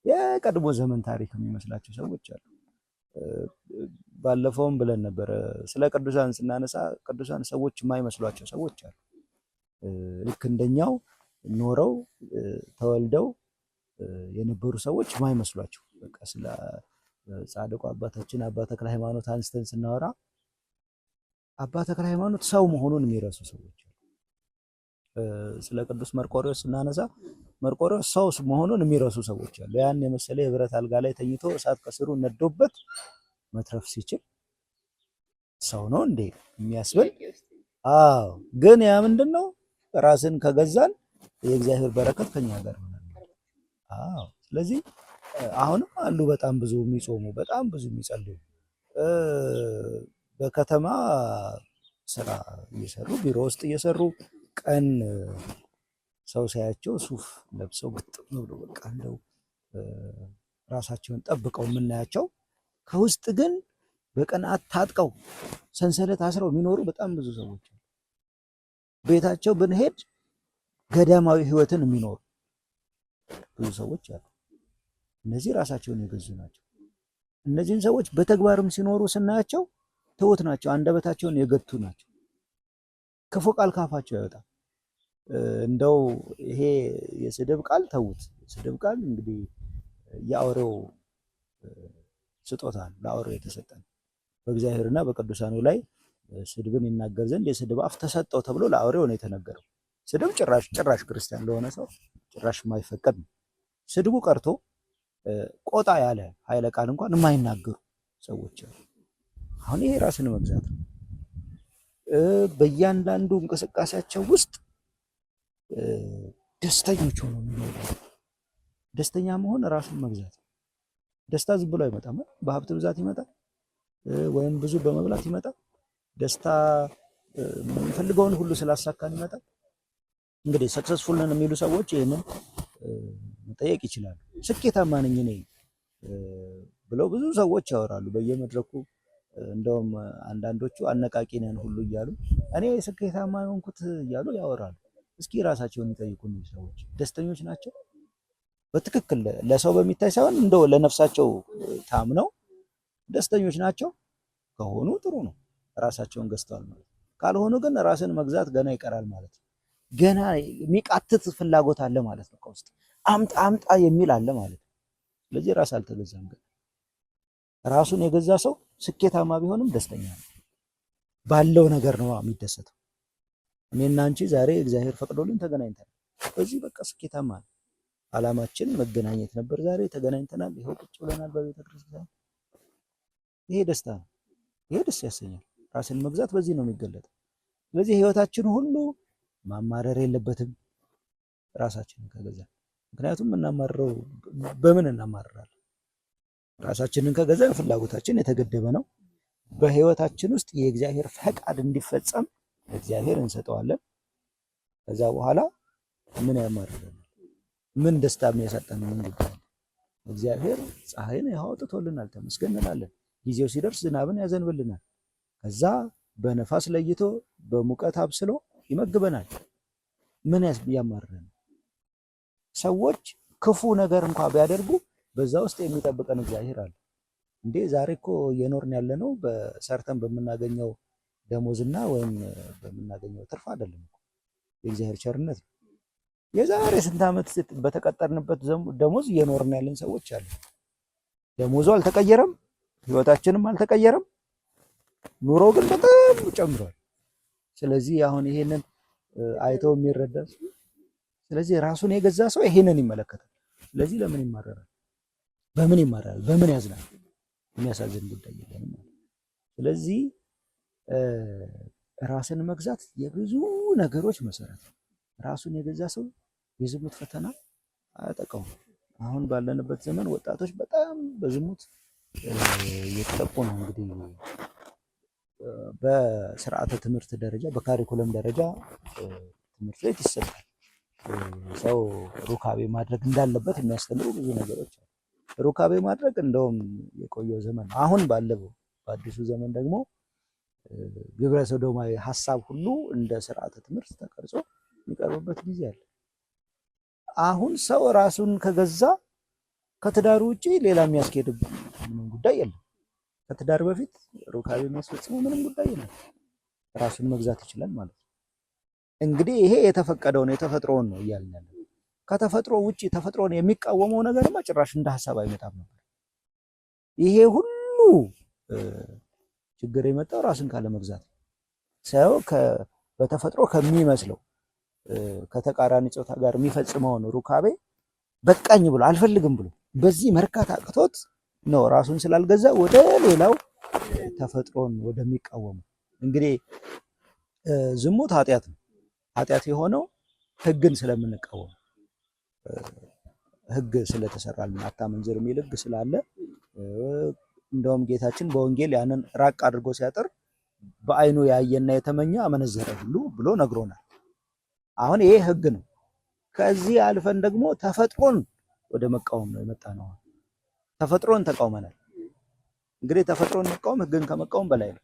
Speaker 3: የቀድሞ ዘመን ታሪክ የሚመስላቸው ሰዎች አሉ። ባለፈውም ብለን ነበረ ስለ ቅዱሳን ስናነሳ ቅዱሳን ሰዎች የማይመስሏቸው ሰዎች አሉ። ልክ እንደኛው ኖረው ተወልደው የነበሩ ሰዎች የማይመስሏቸው በቃ ስለ ጻድቁ አባታችን አባ ተክለ ሃይማኖት አንስተን ስናወራ አባ ተክለ ሃይማኖት ሰው መሆኑን የሚረሱ ሰዎች አሉ። ስለ ቅዱስ መርቆሬዎስ ስናነሳ መርቆሬዎስ ሰው መሆኑን የሚረሱ ሰዎች አሉ። ያን የመሰለ የብረት አልጋ ላይ ተኝቶ እሳት ከስሩ ነዶበት መትረፍ ሲችል ሰው ነው እንዴ የሚያስብል። አዎ ግን ያ ምንድነው ራስን ከገዛን የእግዚአብሔር በረከት ከኛ ጋር ይሆናል። አዎ ስለዚህ አሁንም አሉ በጣም ብዙ የሚጾሙ በጣም ብዙ የሚጸልዩ በከተማ ስራ እየሰሩ ቢሮ ውስጥ እየሰሩ ቀን ሰው ሳያቸው ሱፍ ለብሰው በጥም ብሎ በቃ እንደው ራሳቸውን ጠብቀው የምናያቸው ከውስጥ ግን በቅንዓት ታጥቀው ሰንሰለት አስረው የሚኖሩ በጣም ብዙ ሰዎች አሉ። ቤታቸው ብንሄድ ገዳማዊ ህይወትን የሚኖሩ ብዙ ሰዎች አሉ። እነዚህ ራሳቸውን የገዙ ናቸው። እነዚህን ሰዎች በተግባርም ሲኖሩ ስናያቸው ትሁት ናቸው። አንደበታቸውን የገቱ ናቸው። ክፉ ቃል ካፋቸው አይወጣም። እንደው ይሄ የስድብ ቃል ተውት። ስድብ ቃል እንግዲህ የአውሬው ስጦታ ነው፣ ለአውሬው የተሰጠ ነው። በእግዚአብሔርና በቅዱሳኑ ላይ ስድብን ይናገር ዘንድ የስድብ አፍ ተሰጠው ተብሎ ለአውሬው ነው የተነገረው። ስድብ ጭራሽ ክርስቲያን ለሆነ ሰው ጭራሽ የማይፈቀድ ነው። ስድቡ ቀርቶ ቆጣ ያለ ኃይለ ቃል እንኳን የማይናገሩ ሰዎች አሉ። አሁን ይሄ ራስን መግዛት ነው። በእያንዳንዱ እንቅስቃሴያቸው ውስጥ ደስተኞች ሆነው የሚኖሩ። ደስተኛ መሆን ራስን መግዛት ነው። ደስታ ዝም ብሎ አይመጣም። በሀብት ብዛት ይመጣል፣ ወይም ብዙ በመብላት ይመጣል። ደስታ የምንፈልገውን ሁሉ ስላሳካን ይመጣል። እንግዲህ ሰክሰስፉል ነን የሚሉ ሰዎች ይህንን መጠየቅ ይችላሉ። ስኬታማ ነኝ እኔ ብለው ብዙ ሰዎች ያወራሉ በየመድረኩ። እንደውም አንዳንዶቹ አነቃቂ ነን ሁሉ እያሉ እኔ ስኬታማ የሆንኩት እያሉ ያወራሉ። እስኪ ራሳቸውን ይጠይቁ። እነዚህ ሰዎች ደስተኞች ናቸው? በትክክል ለሰው በሚታይ ሳይሆን እንደው ለነፍሳቸው ታምነው ደስተኞች ናቸው ከሆኑ ጥሩ ነው፣ ራሳቸውን ገዝተዋል ማለት ነው። ካልሆኑ ግን ራስን መግዛት ገና ይቀራል ማለት ነው። ገና የሚቃትት ፍላጎት አለ ማለት ነው። ከውስጥ አምጣ አምጣ የሚል አለ ማለት ነው። ስለዚህ ራስ አልተገዛም። ግን ራሱን የገዛ ሰው ስኬታማ ቢሆንም ደስተኛ ነው። ባለው ነገር ነው የሚደሰተው። እኔና አንቺ ዛሬ እግዚአብሔር ፈቅዶልን ተገናኝተናል። በዚህ በቃ ስኬታማ ነው። ዓላማችን መገናኘት ነበር። ዛሬ ተገናኝተናል። ይኸው ቁጭ ብለናል በቤተ ክርስቲያን። ይሄ ደስታ ነው። ይሄ ደስ ያሰኛል። ራስን መግዛት በዚህ ነው የሚገለጠው። ስለዚህ ህይወታችን ሁሉ ማማረር የለበትም ራሳችንን ከገዛን። ምክንያቱም እናማረረው በምን እናማረራለን? ራሳችንን ከገዛን ፍላጎታችን የተገደበ ነው። በህይወታችን ውስጥ የእግዚአብሔር ፈቃድ እንዲፈጸም እግዚአብሔር እንሰጠዋለን። ከዛ በኋላ ምን ያማርረናል? ምን ደስታ የሚያሳጣን ምን ጉዳይ? እግዚአብሔር ፀሐይን ይኸው አውጥቶልናል፣ ተመስገን እንላለን። ጊዜው ሲደርስ ዝናብን ያዘንብልናል። ከዛ በነፋስ ለይቶ በሙቀት አብስሎ ይመግበናል። ምን ያማርረናል? ሰዎች ክፉ ነገር እንኳን ቢያደርጉ በዛ ውስጥ የሚጠብቀን እግዚአብሔር አለ። እንዴ ዛሬ እኮ እየኖርን ያለነው በሰርተን በምናገኘው ደሞዝና ወይም በምናገኘው ትርፍ አይደለም እኮ፣ የእግዚአብሔር ቸርነት ነው። የዛሬ ስንት ዓመት በተቀጠርንበት ደሞዝ እየኖርን ያለን ሰዎች አሉ። ደሞዙ አልተቀየረም፣ ህይወታችንም አልተቀየረም፣ ኑሮ ግን በጣም ጨምሯል። ስለዚህ አሁን ይሄንን አይተው የሚረዳ፣ ስለዚህ ራሱን የገዛ ሰው ይሄንን ይመለከታል። ስለዚህ ለምን ይማረራል? በምን ይማረራል? በምን ያዝናል? የሚያሳዝን ጉዳይ የለም። ስለዚህ ራስን መግዛት የብዙ ነገሮች መሰረት ነው። ራሱን የገዛ ሰው የዝሙት ፈተና አያጠቃውም። አሁን ባለንበት ዘመን ወጣቶች በጣም በዝሙት እየተጠቁ ነው። እንግዲህ በስርዓተ ትምህርት ደረጃ በካሪኩለም ደረጃ ትምህርት ቤት ይሰጣል። ሰው ሩካቤ ማድረግ እንዳለበት የሚያስተምሩ ብዙ ነገሮች አሉ። ሩካቤ ማድረግ እንደውም የቆየው ዘመን ነው። አሁን ባለው በአዲሱ ዘመን ደግሞ ግብረ ሰዶማዊ ሐሳብ ሁሉ እንደ ስርዓተ ትምህርት ተቀርጾ የሚቀርብበት ጊዜ አለ። አሁን ሰው ራሱን ከገዛ ከትዳሩ ውጪ ሌላ የሚያስኬድ ምንም ጉዳይ የለም። ከትዳር በፊት ሩካቤ የሚያስፈጽመው ምንም ጉዳይ የለም። ራሱን መግዛት ይችላል ማለት ነው። እንግዲህ ይሄ የተፈቀደው ነው፣ የተፈጥሮውን ነው እያልን ያለው። ከተፈጥሮ ውጪ ተፈጥሮን የሚቃወመው ነገርማ ጭራሽ እንደ ሐሳብ አይመጣም ነበር። ይሄ ሁሉ ችግር የመጣው ራስን ካለ መግዛት ሰው በተፈጥሮ ከሚመስለው ከተቃራኒ ጾታ ጋር የሚፈጽመውን ሩካቤ በቃኝ ብሎ አልፈልግም ብሎ በዚህ መርካት አቅቶት ነው ራሱን ስላልገዛ ወደ ሌላው ተፈጥሮን ወደሚቃወሙ። እንግዲህ ዝሙት ኃጢአት ነው። ኃጢአት የሆነው ሕግን ስለምንቃወም ሕግ ስለተሰራልን አታመንዝር የሚል ሕግ ስላለ እንደውም ጌታችን በወንጌል ያንን ራቅ አድርጎ ሲያጠር በዓይኑ ያየና የተመኘ አመነዘረ ሁሉ ብሎ ነግሮናል። አሁን ይሄ ሕግ ነው። ከዚህ አልፈን ደግሞ ተፈጥሮን ወደ መቃወም ነው የመጣ ነው። ተፈጥሮን ተቃውመናል። እንግዲህ ተፈጥሮን መቃወም ሕግን ከመቃወም በላይ ነው።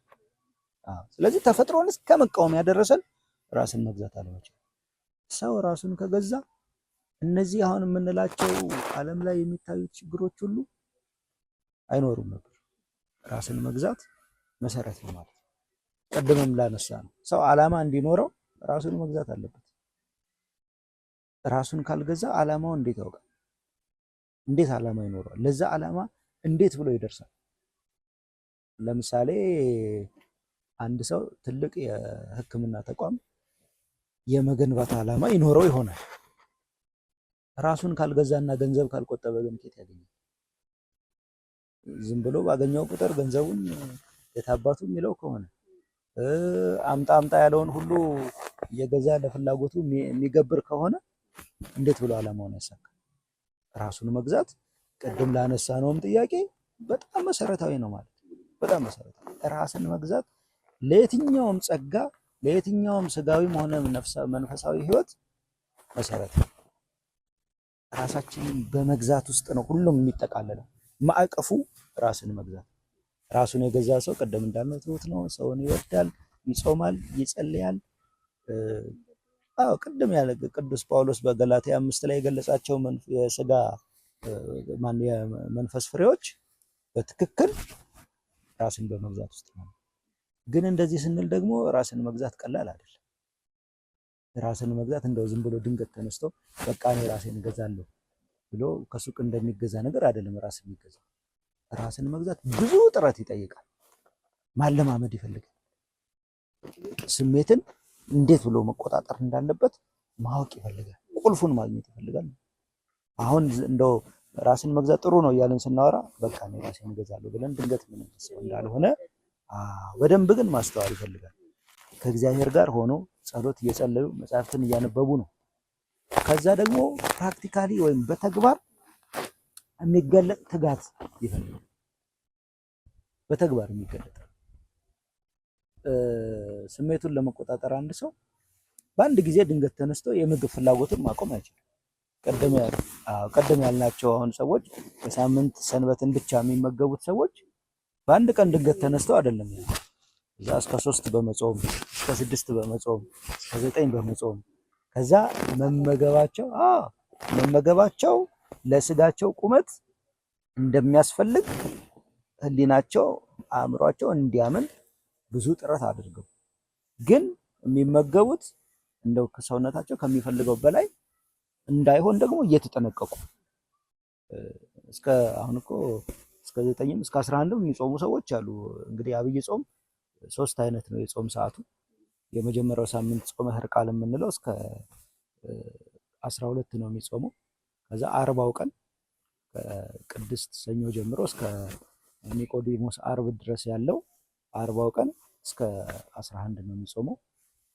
Speaker 3: ስለዚህ ተፈጥሮን እስከ መቃወም ያደረሰን ራስን መግዛት አለመቻል። ሰው ራሱን ከገዛ እነዚህ አሁን የምንላቸው ዓለም ላይ የሚታዩት ችግሮች ሁሉ አይኖሩም ነበር። ራስን መግዛት መሰረት ነው ማለት ነው። ቀድመም ላነሳ ነው ሰው ዓላማ እንዲኖረው ራሱን መግዛት አለበት። ራሱን ካልገዛ ዓላማው እንዴት ያውቃል? እንዴት ዓላማ ይኖረዋል? ለዛ ዓላማ እንዴት ብሎ ይደርሳል? ለምሳሌ አንድ ሰው ትልቅ የሕክምና ተቋም የመገንባት ዓላማ ይኖረው ይሆናል። ራሱን ካልገዛና ገንዘብ ካልቆጠበ ግን ከየት ያገኛል? ዝም ብሎ ባገኘው ቁጥር ገንዘቡን የታባቱ የሚለው ከሆነ አምጣ አምጣ ያለውን ሁሉ እየገዛ ለፍላጎቱ የሚገብር ከሆነ እንዴት ብሎ ዓላማውን ያሳካል? ራሱን መግዛት ቅድም ላነሳነውም ጥያቄ በጣም መሰረታዊ ነው ማለት በጣም መሰረታዊ። ራስን መግዛት ለየትኛውም ጸጋ፣ ለየትኛውም ስጋዊም ሆነ መንፈሳዊ ህይወት መሰረት ነው። ራሳችንን በመግዛት ውስጥ ነው ሁሉም የሚጠቃለለው። ማዕቀፉ ራስን መግዛት። ራሱን የገዛ ሰው ቅድም እንዳልነው ትሁት ነው፣ ሰውን ይወዳል፣ ይጾማል፣ ይጸልያል። ቅድም ያለ ቅዱስ ጳውሎስ በገላትያ 5 ላይ የገለጻቸው የስጋ የመንፈስ ፍሬዎች በትክክል ራስን በመግዛት ውስጥ ነው። ግን እንደዚህ ስንል ደግሞ ራስን መግዛት ቀላል አይደለም። ራስን መግዛት እንደው ዝም ብሎ ድንገት ተነስቶ በቃ እኔ ራሴን እገዛለሁ ብሎ ከሱቅ እንደሚገዛ ነገር አይደለም። ራስን የሚገዛ ራስን መግዛት ብዙ ጥረት ይጠይቃል። ማለማመድ ይፈልጋል። ስሜትን እንዴት ብሎ መቆጣጠር እንዳለበት ማወቅ ይፈልጋል። ቁልፉን ማግኘት ይፈልጋል። አሁን እንደው ራስን መግዛት ጥሩ ነው እያልን ስናወራ በቃ እኔ ራሴን እገዛለሁ ብለን ድንገት ምን እንዳልሆነ በደንብ ግን ማስተዋል ይፈልጋል። ከእግዚአብሔር ጋር ሆኖ ጸሎት እየጸለዩ መጽሐፍትን እያነበቡ ነው። ከዛ ደግሞ ፕራክቲካሊ ወይም በተግባር የሚገለጥ ትጋት ይፈልጋል። በተግባር የሚገለጥ ስሜቱን ለመቆጣጠር አንድ ሰው በአንድ ጊዜ ድንገት ተነስቶ የምግብ ፍላጎትን ማቆም አይችልም። ቀደም ያልናቸው አሁን ሰዎች በሳምንት ሰንበትን ብቻ የሚመገቡት ሰዎች በአንድ ቀን ድንገት ተነስተው አይደለም እዛ እስከ 3 በመጾም እስከ 6 በመጾም እስከ 9 በመጾም ከዛ መመገባቸው ለስጋቸው ቁመት እንደሚያስፈልግ ህሊናቸው አእምሯቸው እንዲያምን ብዙ ጥረት አድርገው ግን የሚመገቡት እንደው ከሰውነታቸው ከሚፈልገው በላይ እንዳይሆን ደግሞ እየተጠነቀቁ እስከ አሁን እኮ እስከ 9ም እስከ 11ም የሚጾሙ ሰዎች አሉ። እንግዲህ አብይ ጾም 3 አይነት ነው የጾም ሰዓቱ። የመጀመሪያው ሳምንት ጾመ ሕርቃል የምንለው እስከ 12 ነው የሚጾመው። ከዛ 40ው ቀን ከቅድስት ሰኞ ጀምሮ እስከ ኒቆዲሞስ አርብ ድረስ ያለው 40ው ቀን እስከ 11 ነው የሚጾመው።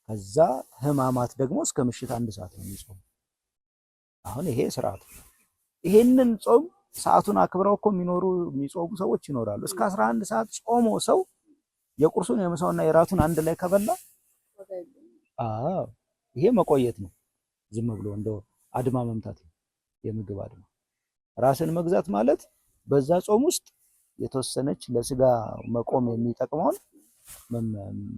Speaker 3: ከዛ ህማማት ደግሞ እስከ ምሽት 1 ሰዓት ነው የሚጾመው። አሁን ይሄ ስርዓቱ። ይሄንን ጾም ሰዓቱን አክብረው እኮ የሚጾሙ ሰዎች ይኖራሉ። እስከ 11 ሰዓት ጾሞ ሰው የቁርሱን የምሳውና የራቱን አንድ ላይ ከበላ ይሄ መቆየት ነው። ዝም ብሎ እንደው አድማ መምታት ነው፣ የምግብ አድማ። ራስን መግዛት ማለት በዛ ጾም ውስጥ የተወሰነች ለስጋ መቆም የሚጠቅመውን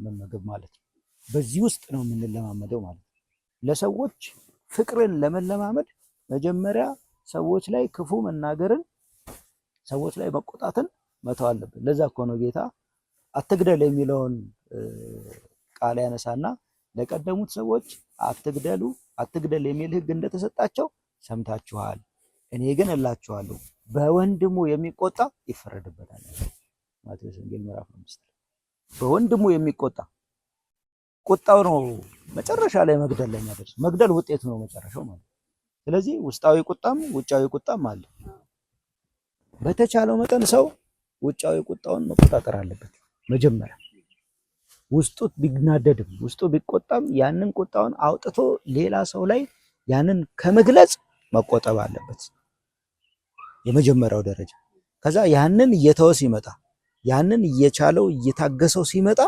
Speaker 3: መመገብ ማለት ነው። በዚህ ውስጥ ነው የምንለማመደው ማለት ነው። ለሰዎች ፍቅርን ለመለማመድ መጀመሪያ ሰዎች ላይ ክፉ መናገርን፣ ሰዎች ላይ መቆጣትን መተው አለብን። ለዛ እኮ ነው ጌታ አትግደል የሚለውን ቃል ያነሳና ለቀደሙት ሰዎች አትግደል የሚል ሕግ እንደተሰጣቸው ሰምታችኋል፣ እኔ ግን እላችኋለሁ በወንድሙ የሚቆጣ ይፈረድበታል። ማቴዎስ ወንጌል ምዕራፍ 5 በወንድሙ የሚቆጣ ቁጣው ነው መጨረሻ ላይ መግደል ላይ የሚያደርስ። መግደል ውጤቱ ነው መጨረሻው ማለት። ስለዚህ ውስጣዊ ቁጣም ውጫዊ ቁጣም አለ። በተቻለው መጠን ሰው ውጫዊ ቁጣውን መቆጣጠር አለበት። መጀመሪያ ውስጡ ቢናደድም ውስጡ ቢቆጣም ያንን ቁጣውን አውጥቶ ሌላ ሰው ላይ ያንን ከመግለጽ መቆጠብ አለበት፣ የመጀመሪያው ደረጃ። ከዛ ያንን እየተወ ሲመጣ ያንን እየቻለው እየታገሰው ሲመጣ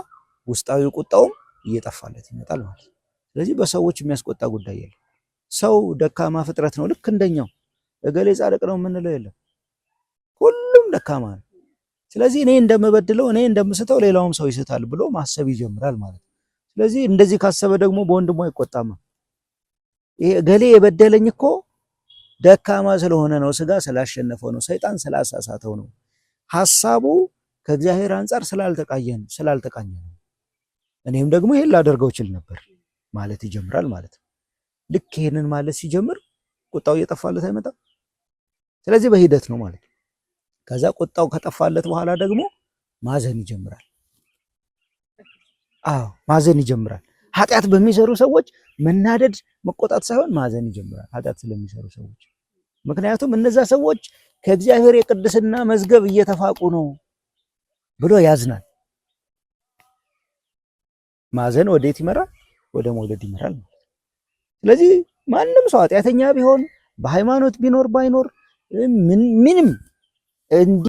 Speaker 3: ውስጣዊ ቁጣውም እየጠፋለት ይመጣል ማለት ነው። ስለዚህ በሰዎች የሚያስቆጣ ጉዳይ የለም። ሰው ደካማ ፍጥረት ነው። ልክ እንደኛው እገሌ ጻድቅ ነው የምንለው የለም። ሁሉም ደካማ ነው። ስለዚህ እኔ እንደምበድለው እኔ እንደምስተው ሌላውም ሰው ይስታል ብሎ ማሰብ ይጀምራል ማለት ነው። ስለዚህ እንደዚህ ካሰበ ደግሞ በወንድሙ አይቆጣም። ይሄ እገሌ የበደለኝ እኮ ደካማ ስለሆነ ነው፣ ስጋ ስላሸነፈው ነው፣ ሰይጣን ስላሳሳተው ነው፣ ሐሳቡ ከእግዚአብሔር አንፃር ስላልተቃኘ ነው። እኔም ደግሞ ይሄን ላደርገው እችል ነበር ማለት ይጀምራል ማለት ነው። ልክ ይሄንን ማለት ሲጀምር ቁጣው እየጠፋለት አይመጣም። ስለዚህ በሂደት ነው ማለት ነው። ከዛ ቁጣው ከጠፋለት በኋላ ደግሞ ማዘን ይጀምራል። ማዘን ይጀምራል። ኃጢአት በሚሰሩ ሰዎች መናደድ መቆጣት ሳይሆን ማዘን ይጀምራል፣ ኃጢአት ስለሚሰሩ ሰዎች። ምክንያቱም እነዛ ሰዎች ከእግዚአብሔር የቅድስና መዝገብ እየተፋቁ ነው ብሎ ያዝናል። ማዘን ወዴት ይመራል? ወደ መውደድ ይመራል ማለት ነው። ስለዚህ ማንም ሰው ኃጢአተኛ ቢሆን በሃይማኖት ቢኖር ባይኖር ምንም እንዲህ